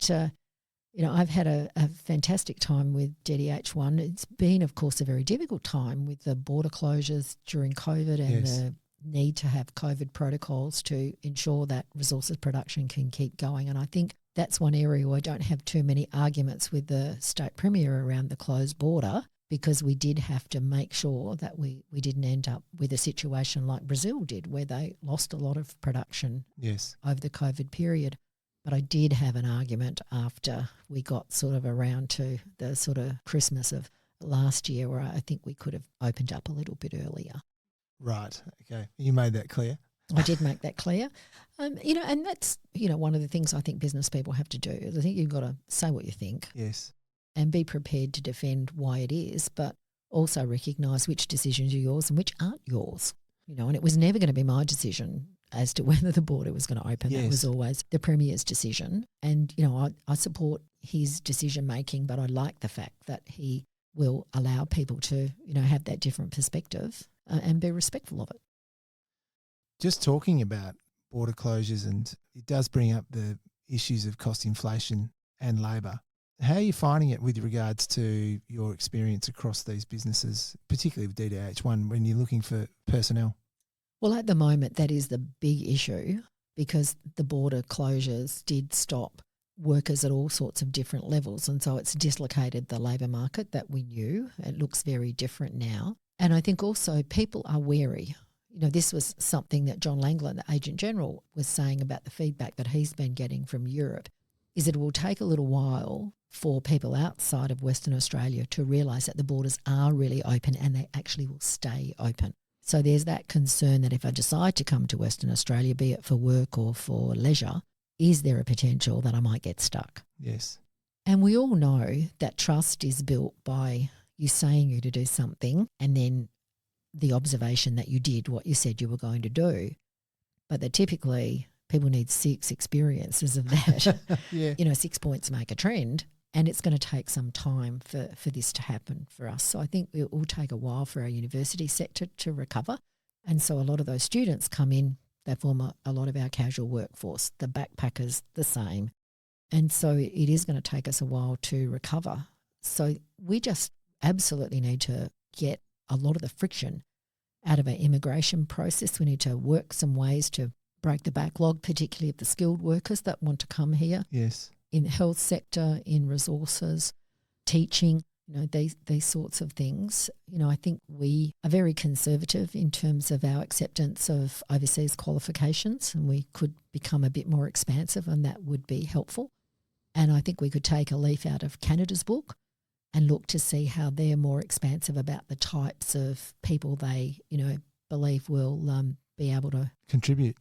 I've had a fantastic time with DDH1. It's been, of course, a very difficult time with the border closures during COVID and Yes. the need to have COVID protocols to ensure that resources production can keep going. And I think that's one area where I don't have too many arguments with the state premier around the closed border, because we did have to make sure that we didn't end up with a situation like Brazil did, where they lost a lot of production Yes. over the COVID period. But I did have an argument after we got sort of around to the sort of Christmas of last year, where I think we could have opened up a little bit earlier. Right. Okay. You made that clear. I did make that clear. And that's, one of the things I think business people have to do. I think you've got to say what you think. Yes. And be prepared to defend why it is, but also recognise which decisions are yours and which aren't yours. And it was never going to be my decision as to whether the border was going to open. Yes. That was always the Premier's decision. And, I support his decision-making, but I like the fact that he will allow people to, have that different perspective and be respectful of it. Just talking about border closures, and it does bring up the issues of cost inflation and labour. How are you finding it with regards to your experience across these businesses, particularly with DDH1, when you're looking for personnel? Well, at the moment, that is the big issue, because the border closures did stop workers at all sorts of different levels. And so it's dislocated the labour market that we knew. It looks very different now. And I think also people are wary. This was something that John Langland, the Agent General, was saying about the feedback that he's been getting from Europe, is that it will take a little while for people outside of Western Australia to realise that the borders are really open and they actually will stay open. So there's that concern that if I decide to come to Western Australia, be it for work or for leisure, is there a potential that I might get stuck? Yes. And we all know that trust is built by, you saying you to do something and then the observation that you did what you said you were going to do. But that typically people need 6 experiences of that. Yeah. 6 points make a trend, and it's going to take some time for this to happen for us. So I think it will take a while for our university sector to recover. And so a lot of those students come in, they form a lot of our casual workforce, the backpackers the same. And so it is going to take us a while to recover. So we just absolutely need to get a lot of the friction out of our immigration process. We need to work some ways to break the backlog, particularly of the skilled workers that want to come here. Yes. In the health sector, in resources, teaching, these sorts of things. I think we are very conservative in terms of our acceptance of overseas qualifications, and we could become a bit more expansive, and that would be helpful. And I think we could take a leaf out of Canada's book and look to see how they're more expansive about the types of people they, believe will be able to contribute.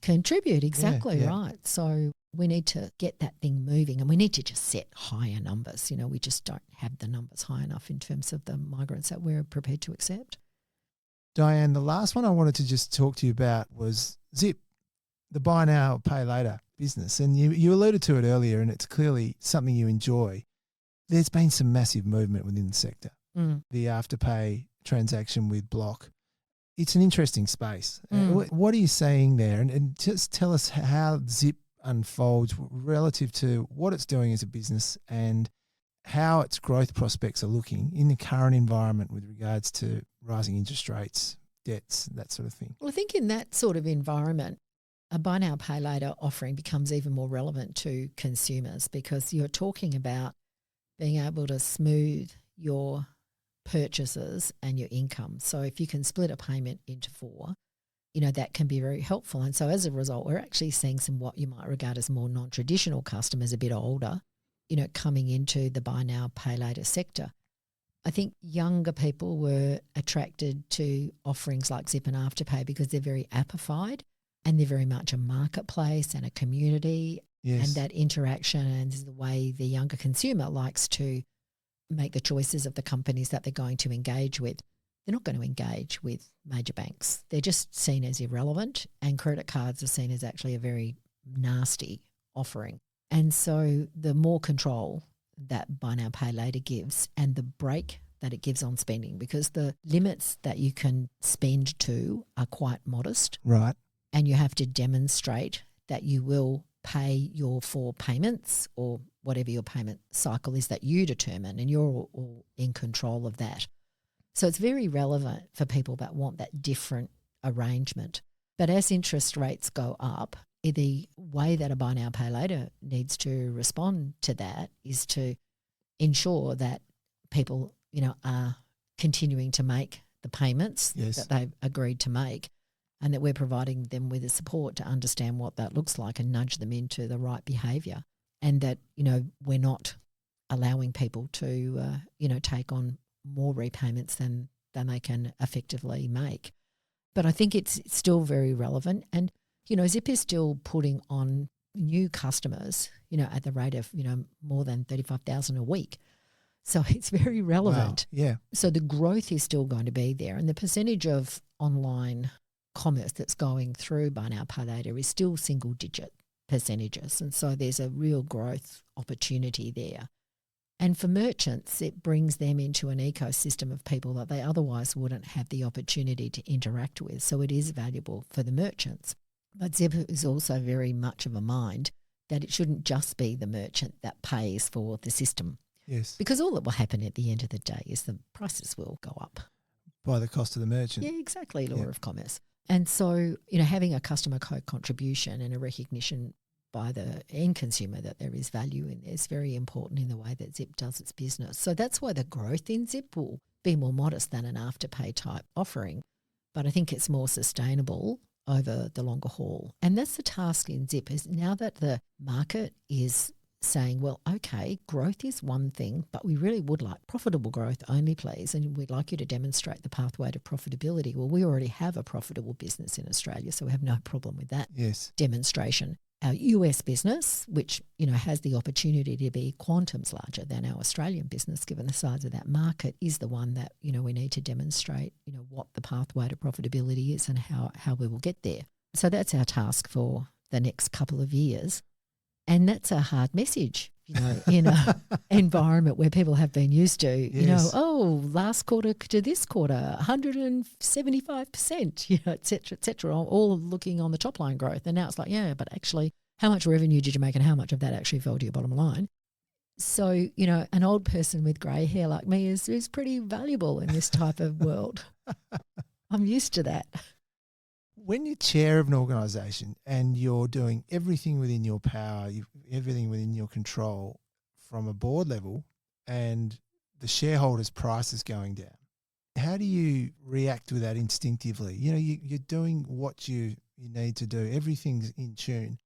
Exactly, Yeah. right. So we need to get that thing moving, and we need to just set higher numbers. We just don't have the numbers high enough in terms of the migrants that we're prepared to accept. Diane, the last one I wanted to just talk to you about was Zip, the buy now, pay later business. And you alluded to it earlier, and it's clearly something you enjoy. There's been some massive movement within the sector. The Afterpay transaction with Block. It's an interesting space. What are you seeing there? And just tell us how Zip unfolds relative to what it's doing as a business and how its growth prospects are looking in the current environment with regards to rising interest rates, debts, that sort of thing. Well, I think in that sort of environment, a buy now, pay later offering becomes even more relevant to consumers, because you're talking about being able to smooth your purchases and your income. So if you can split a payment into 4, that can be very helpful. And so as a result, we're actually seeing some what you might regard as more non-traditional customers, a bit older, coming into the buy now, pay later sector. I think younger people were attracted to offerings like Zip and Afterpay because they're very appified and they're very much a marketplace and a community. Yes. And that interaction and the way the younger consumer likes to make the choices of the companies that they're going to engage with. They're not going to engage with major banks. They're just seen as irrelevant, and credit cards are seen as actually a very nasty offering. And so the more control that buy now, pay later gives, and the break that it gives on spending, because the limits that you can spend to are quite modest. Right. And you have to demonstrate that you will pay your 4 payments or whatever your payment cycle is that you determine, and you're all in control of that. So it's very relevant for people that want that different arrangement. But as interest rates go up, the way that a buy now, pay later needs to respond to that is to ensure that people, are continuing to make the payments that they've agreed to make, and that we're providing them with the support to understand what that looks like and nudge them into the right behaviour, and that, we're not allowing people to, take on more repayments than they can effectively make. But I think it's still very relevant. And, Zip is still putting on new customers, at the rate of, more than 35,000 a week. So it's very relevant. Wow. Yeah. So the growth is still going to be there. And the percentage of online commerce that's going through buy now, pay later is still single-digit percentages. And so there's a real growth opportunity there. And for merchants, it brings them into an ecosystem of people that they otherwise wouldn't have the opportunity to interact with. So it is valuable for the merchants. But Zip is also very much of a mind that it shouldn't just be the merchant that pays for the system. Yes. Because all that will happen at the end of the day is the prices will go up. By the cost of the merchant. Yeah, exactly, law of commerce. And so, having a customer code contribution and a recognition by the end consumer that there is value in there is very important in the way that Zip does its business. So that's why the growth in Zip will be more modest than an Afterpay type offering. But I think it's more sustainable over the longer haul. And that's the task in Zip, is now that the market is saying, well, okay, growth is one thing, but we really would like profitable growth only, please, and we'd like you to demonstrate the pathway to profitability. Well, we already have a profitable business in Australia, so we have no problem with that demonstration. our US business, which, has the opportunity to be quantums larger than our Australian business, given the size of that market, is the one that, we need to demonstrate, what the pathway to profitability is and how we will get there. So that's our task for the next couple of years. And that's a hard message, in an environment where people have been used to, Yes. last quarter to this quarter, 175%, et cetera, all looking on the top line growth. And now it's like, yeah, but actually, how much revenue did you make and how much of that actually fell to your bottom line? So, an old person with grey hair like me is pretty valuable in this type of world. I'm used to that. When you're chair of an organisation and you're doing everything within your power, everything within your control from a board level, and the shareholders' price is going down, how do you react with that instinctively? You're doing what you need to do. Everything's in tune,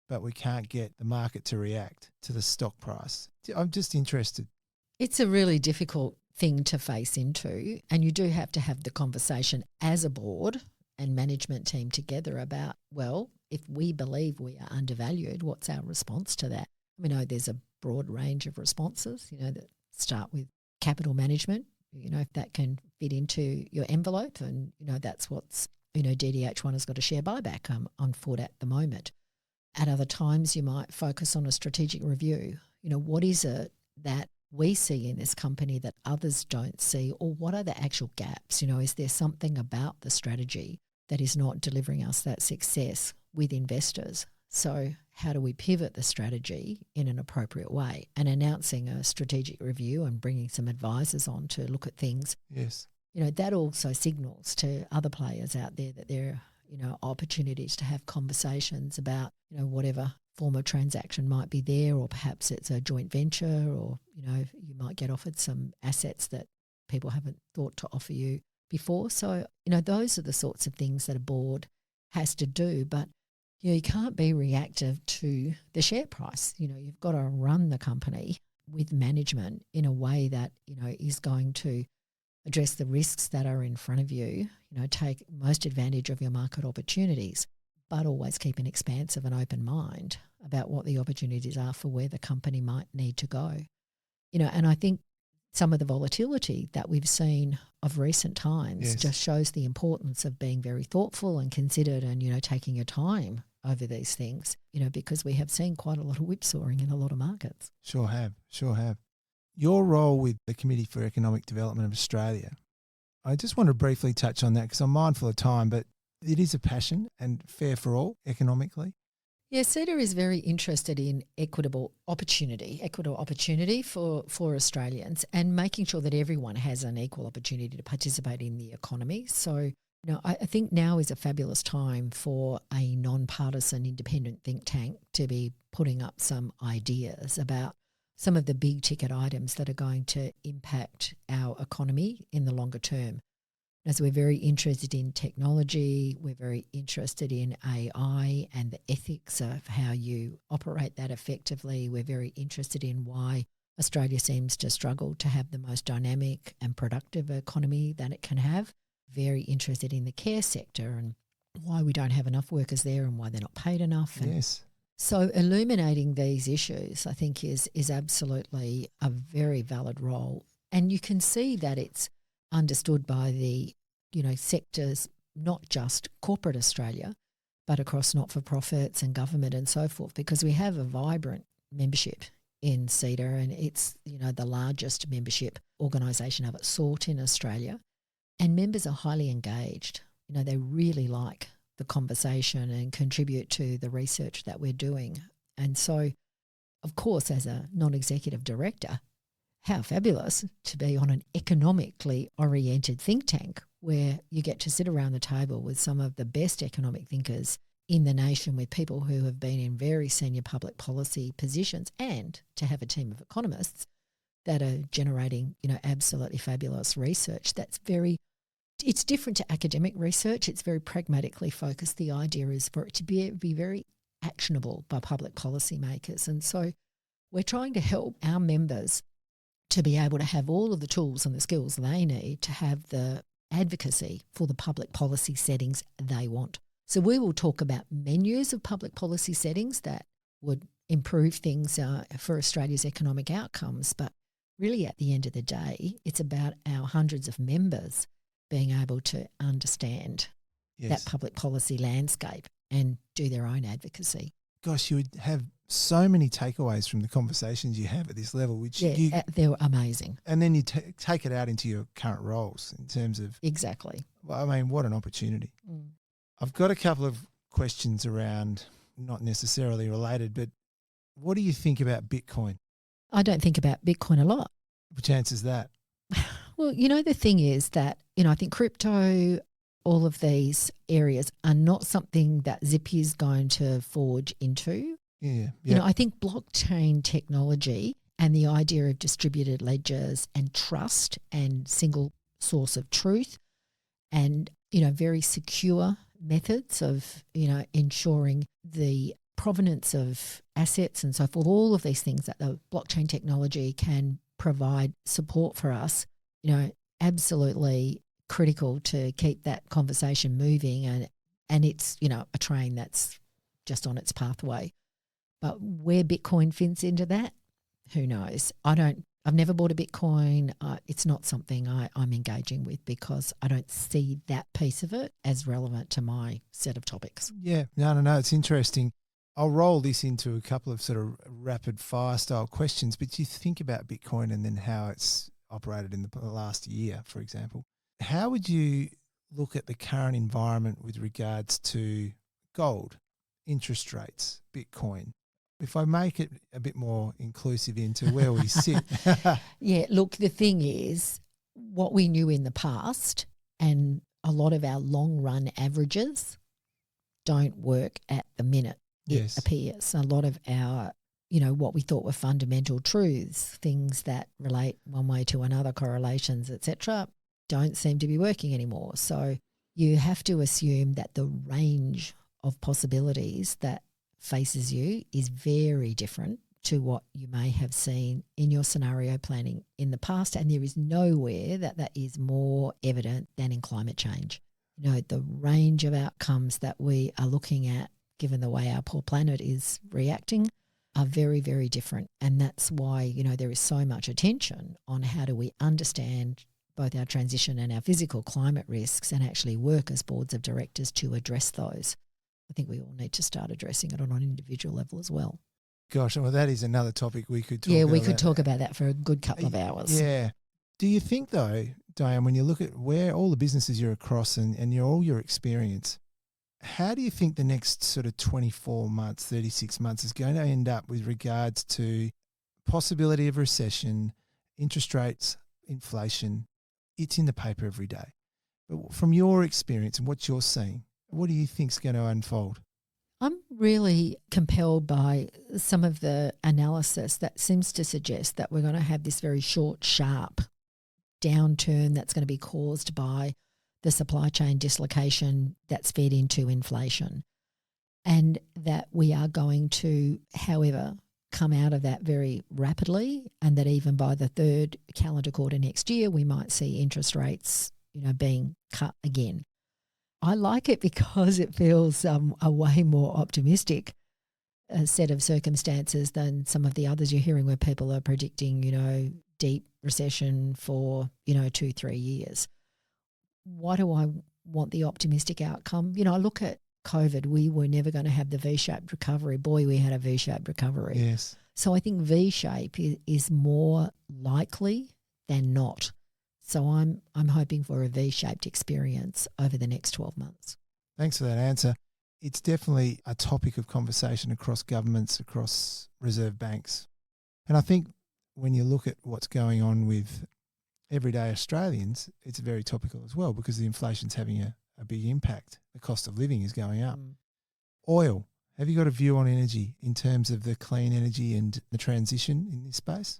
but we can't get the market to react to the stock price. I'm just interested. It's a really difficult thing to face into, and you do have to have the conversation as a board and management team together about, well, if we believe we are undervalued, what's our response to that? We know there's a broad range of responses, that start with capital management, if that can fit into your envelope, and, that's what's, DDH1 has got a share buyback on foot at the moment. At other times, you might focus on a strategic review. What is it that we see in this company that others don't see, or what are the actual gaps? Is there something about the strategy that is not delivering us that success with investors? So how do we pivot the strategy in an appropriate way? And announcing a strategic review and bringing some advisors on to look at things. Yes. That also signals to other players out there that there are, opportunities to have conversations about, whatever form of transaction might be there, or perhaps it's a joint venture, or, you might get offered some assets that people haven't thought to offer you before. So, those are the sorts of things that a board has to do. But, you can't be reactive to the share price. You've got to run the company with management in a way that, is going to address the risks that are in front of you, take most advantage of your market opportunities, but always keep an expansive and open mind about what the opportunities are for where the company might need to go. And I think some of the volatility that we've seen of recent times just shows the importance of being very thoughtful and considered and, taking your time over these things, because we have seen quite a lot of whipsawing in a lot of markets. Sure have. Your role with the Committee for Economic Development of Australia, I just want to briefly touch on that because I'm mindful of time, but it is a passion and fair for all economically. Yeah, CEDA is very interested in equitable opportunity for Australians, and making sure that everyone has an equal opportunity to participate in the economy. So, I think now is a fabulous time for a non-partisan independent think tank to be putting up some ideas about some of the big ticket items that are going to impact our economy in the longer term. As we're very interested in technology, we're very interested in AI and the ethics of how you operate that effectively. We're very interested in why Australia seems to struggle to have the most dynamic and productive economy that it can have. Very interested in the care sector and why we don't have enough workers there and why they're not paid enough. And yes. So illuminating these issues, I think, is absolutely a very valid role. And you can see that it's understood by the, sectors, not just corporate Australia, but across not-for-profits and government and so forth, because we have a vibrant membership in CEDA, and it's, the largest membership organisation of its sort in Australia. And members are highly engaged. They really like the conversation and contribute to the research that we're doing. And so, of course, as a non-executive director, how fabulous to be on an economically oriented think tank where you get to sit around the table with some of the best economic thinkers in the nation, with people who have been in very senior public policy positions, and to have a team of economists that are generating, absolutely fabulous research. It's different to academic research. It's very pragmatically focused. The idea is for it to be very actionable by public policymakers. And so we're trying to help our members to be able to have all of the tools and the skills they need to have the advocacy for the public policy settings they want. So we will talk about menus of public policy settings that would improve things for Australia's economic outcomes. But really at the end of the day, it's about our hundreds of members being able to understand that public policy landscape and do their own advocacy. Gosh, you would have so many takeaways from the conversations you have at this level, which they're amazing. And then you take it out into your current roles in terms of... Exactly. Well, I mean, what an opportunity. Mm. I've got a couple of questions around, not necessarily related, but what do you think about Bitcoin? I don't think about Bitcoin a lot. What chance is that? Well, the thing is that, I think crypto, all of these areas are not something that Zip is going to forge into. Yeah. I think blockchain technology and the idea of distributed ledgers and trust and single source of truth and, very secure methods of, ensuring the provenance of assets and so forth, all of these things that the blockchain technology can provide support for us, absolutely critical to keep that conversation moving, and it's, a train that's just on its pathway. But where Bitcoin fits into that, who knows? I've never bought a Bitcoin. It's not something I'm engaging with because I don't see that piece of it as relevant to my set of topics. Yeah, no, it's interesting. I'll roll this into a couple of sort of rapid fire style questions, but you think about Bitcoin and then how it's operated in the last year, for example. How would you look at the current environment with regards to gold, interest rates, Bitcoin? If I make it a bit more inclusive into where we sit. Yeah, look, the thing is, what we knew in the past and a lot of our long run averages don't work at the minute. It appears a lot of our, what we thought were fundamental truths, things that relate one way to another, correlations, etc., don't seem to be working anymore. So you have to assume that the range of possibilities that faces you is very different to what you may have seen in your scenario planning in the past, and there is nowhere that is more evident than in climate change. The range of outcomes that we are looking at, given the way our poor planet is reacting, are very, very different. And that's why, there is so much attention on how do we understand both our transition and our physical climate risks and actually work as boards of directors to address those. I think we all need to start addressing it on an individual level as well. Gosh, well, that is another topic we could talk about. Yeah, we could talk about that for a good couple of hours. Yeah. Do you think, though, Diane, when you look at where all the businesses you're across and all your experience, how do you think the next sort of 24 months, 36 months is going to end up with regards to possibility of recession, interest rates, inflation? It's in the paper every day. But from your experience and what you're seeing, what do you think is going to unfold? I'm really compelled by some of the analysis that seems to suggest that we're going to have this very short, sharp downturn that's going to be caused by the supply chain dislocation that's fed into inflation, and that we are going to, however, come out of that very rapidly, and that even by the third calendar quarter next year, we might see interest rates, being cut again. I like it because it feels a way more optimistic set of circumstances than some of the others you're hearing where people are predicting, deep recession for, 2-3 years. Why do I want the optimistic outcome? I look at COVID, we were never going to have the V-shaped recovery. Boy, we had a V-shaped recovery. Yes. So I think V-shape is more likely than not. So I'm hoping for a V-shaped experience over the next 12 months. Thanks for that answer. It's definitely a topic of conversation across governments, across reserve banks. And I think when you look at what's going on with everyday Australians, it's very topical as well because the inflation's having a big impact. The cost of living is going up. Oil. Have you got a view on energy in terms of the clean energy and the transition in this space?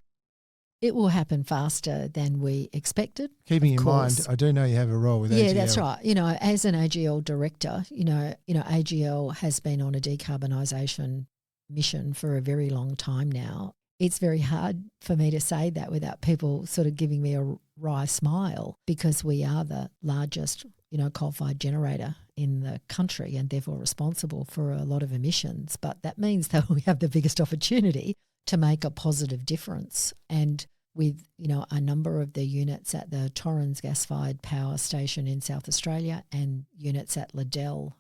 It will happen faster than we expected. Keeping in mind, I do know you have a role with AGL. Yeah, that's right. As an AGL director, AGL has been on a decarbonisation mission for a very long time now. It's very hard for me to say that without people sort of giving me a wry smile because we are the largest, coal-fired generator in the country and therefore responsible for a lot of emissions. But that means that we have the biggest opportunity to make a positive difference. And with, a number of the units at the Torrens gas-fired power station in South Australia and units at Liddell,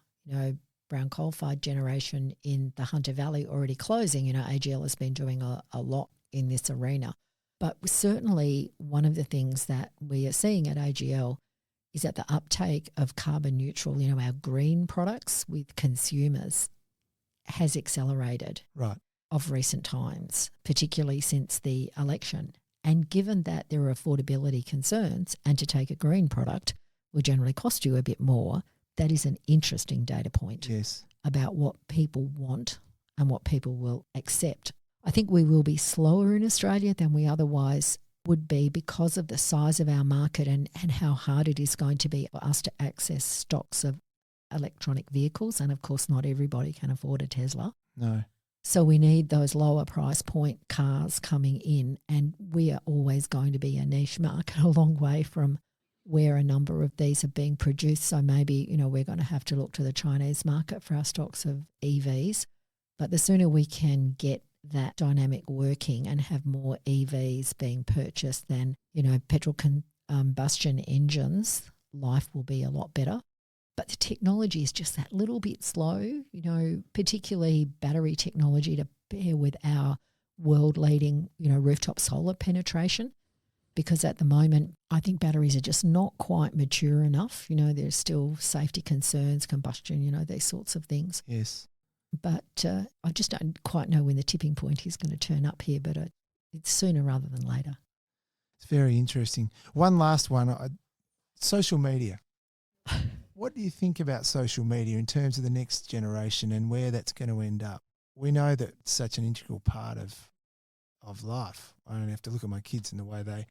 brown coal-fired generation in the Hunter Valley already closing, AGL has been doing a lot in this arena. But certainly one of the things that we are seeing at AGL is that the uptake of carbon neutral, our green products with consumers has accelerated of recent times, particularly since the election. And given that there are affordability concerns and to take a green product will generally cost you a bit more, that is an interesting data point about what people want and what people will accept. I think we will be slower in Australia than we otherwise would be because of the size of our market and how hard it is going to be for us to access stocks of electronic vehicles. And, of course, not everybody can afford a Tesla. No. So we need those lower price point cars coming in, and we are always going to be a niche market a long way from where a number of these are being produced. So maybe, we're going to have to look to the Chinese market for our stocks of EVs. But the sooner we can get that dynamic working and have more EVs being purchased than, petrol combustion engines, life will be a lot better. But the technology is just that little bit slow, particularly battery technology to bear with our world-leading, rooftop solar penetration. Because at the moment, I think batteries are just not quite mature enough. There's still safety concerns, combustion, these sorts of things. Yes. But I just don't quite know when the tipping point is going to turn up here, but it's sooner rather than later. It's very interesting. One last one, social media. What do you think about social media in terms of the next generation and where that's going to end up? We know that it's such an integral part of life. I only have to look at my kids and the way they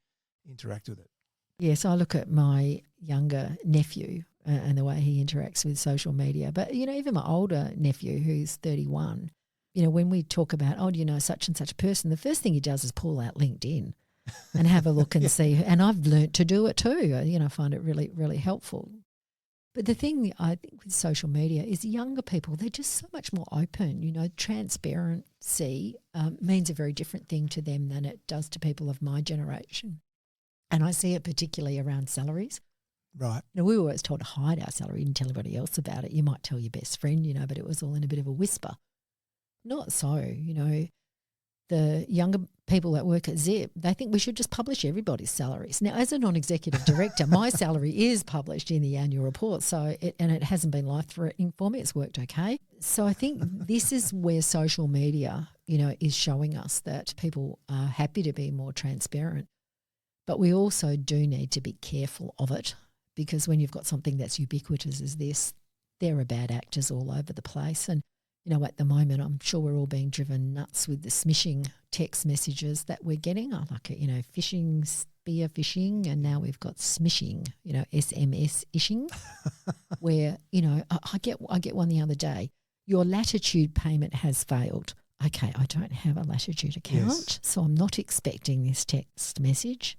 interact with it. Yes, I look at my younger nephew and the way he interacts with social media. But, even my older nephew who's 31, when we talk about, such and such a person, the first thing he does is pull out LinkedIn and have a look and see. And I've learnt to do it too. I find it really, really helpful. But the thing I think with social media is younger people, they're just so much more open. Transparency means a very different thing to them than it does to people of my generation. And I see it particularly around salaries. Right. We were always told to hide our salary, didn't tell anybody else about it. You might tell your best friend, but it was all in a bit of a whisper. Not so, the younger people that work at Zip, they think we should just publish everybody's salaries. Now, as a non-executive director, my salary is published in the annual report, and it hasn't been life-threatening for me. It's worked okay. So I think this is where social media, is showing us that people are happy to be more transparent. But we also do need to be careful of it, because when you've got something that's ubiquitous as this, there are bad actors all over the place. And at the moment, I'm sure we're all being driven nuts with the smishing text messages that we're getting. I like it, phishing, spear phishing, and now we've got smishing, SMS-ishing, where, I get one the other day. Your latitude payment has failed. Okay, I don't have a latitude account, so I'm not expecting this text message.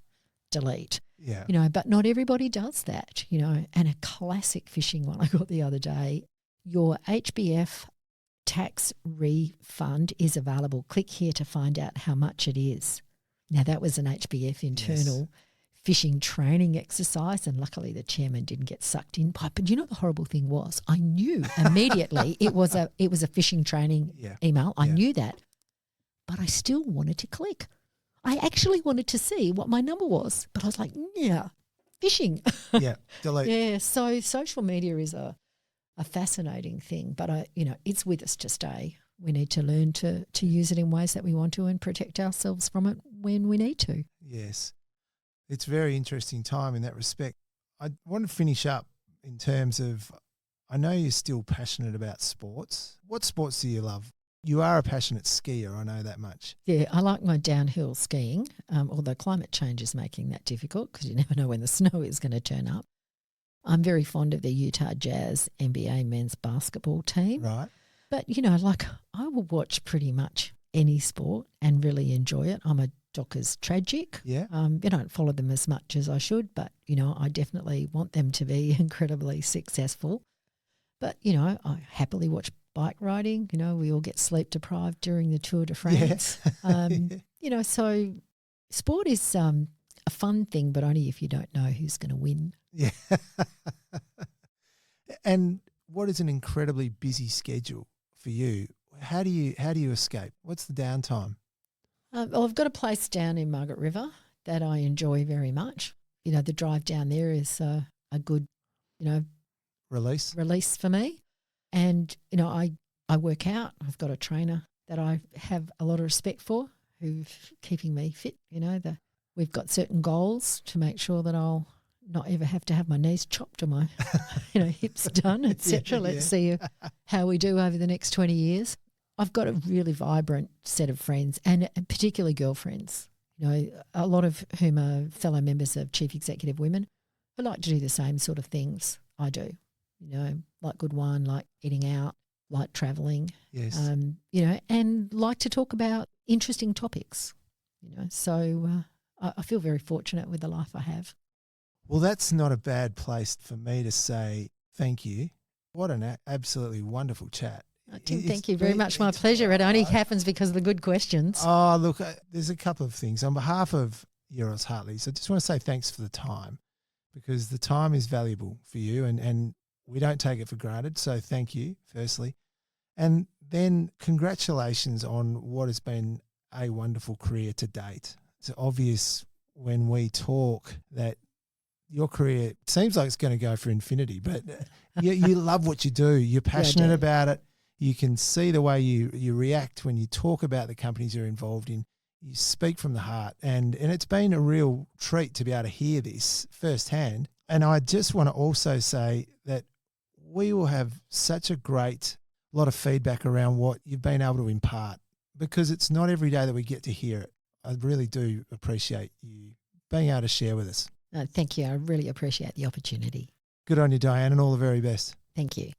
Delete. Yeah. But not everybody does that, and a classic phishing one I got the other day. Your HBF tax refund is available. Click here to find out how much it is. Now, that was an HBF internal phishing training exercise, and luckily the chairman didn't get sucked in. But the horrible thing was, I knew immediately it was a phishing training email. I knew that, but I still wanted to click. I actually wanted to see what my number was, but I was like, phishing. Delete. Yeah, so social media is a fascinating thing, but it's with us to stay. We need to learn to use it in ways that we want to and protect ourselves from it when we need to. Yes. It's a very interesting time in that respect. I want to finish up in terms of, I know you're still passionate about sports. What sports do you love? You are a passionate skier, I know that much. Yeah, I like my downhill skiing, although climate change is making that difficult because you never know when the snow is going to turn up. I'm very fond of the Utah Jazz NBA men's basketball team. Right. But, I will watch pretty much any sport and really enjoy it. I'm a livestock is tragic. Yeah. I don't follow them as much as I should, but, I definitely want them to be incredibly successful. But, I happily watch bike riding. We all get sleep deprived during the Tour de France. Yeah. So sport is a fun thing, but only if you don't know who's going to win. Yeah. And what is an incredibly busy schedule for you? How do you escape? What's the downtime? Well, I've got a place down in Margaret River that I enjoy very much. The drive down there is a good, release for me. And, I work out. I've got a trainer that I have a lot of respect for who's keeping me fit. We've got certain goals to make sure that I'll not ever have to have my knees chopped or my, hips done, etc. Let's see how we do over the next 20 years. I've got a really vibrant set of friends and particularly girlfriends, a lot of whom are fellow members of Chief Executive Women who like to do the same sort of things I do, like good wine, like eating out, like travelling, Yes. And like to talk about interesting topics, So I feel very fortunate with the life I have. Well, that's not a bad place for me to say thank you. What an absolutely wonderful chat. Tim, thank you very much. My pleasure. It only happens because of the good questions. Oh, look, there's a couple of things. On behalf of Euros Hartleys, I just want to say thanks for the time because the time is valuable for you and we don't take it for granted. So thank you, firstly. And then congratulations on what has been a wonderful career to date. It's obvious when we talk that your career seems like it's going to go for infinity, but you love what you do. You're passionate about it. You can see the way you react when you talk about the companies you're involved in. You speak from the heart, and it's been a real treat to be able to hear this firsthand. And I just want to also say that we will have such a great lot of feedback around what you've been able to impart because it's not every day that we get to hear it. I really do appreciate you being able to share with us. Thank you. I really appreciate the opportunity. Good on you, Diane, and all the very best. Thank you.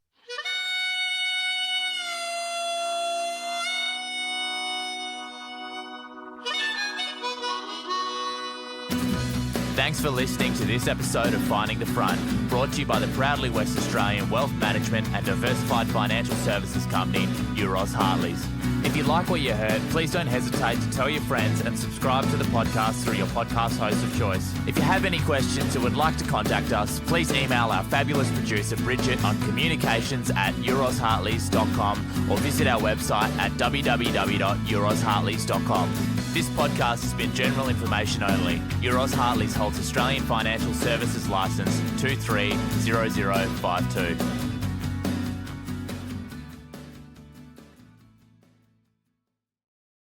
Thanks for listening to this episode of Finding the Front, brought to you by the proudly West Australian wealth management and diversified financial services company, Euros Hartleys. If you like what you heard, please don't hesitate to tell your friends and subscribe to the podcast through your podcast host of choice. If you have any questions or would like to contact us, please email our fabulous producer Bridget on communications@euroshartleys.com or visit our website at www.euroshartleys.com. This podcast has been general information only. Euros Hartleys holds Australian Financial Services Licence 230052.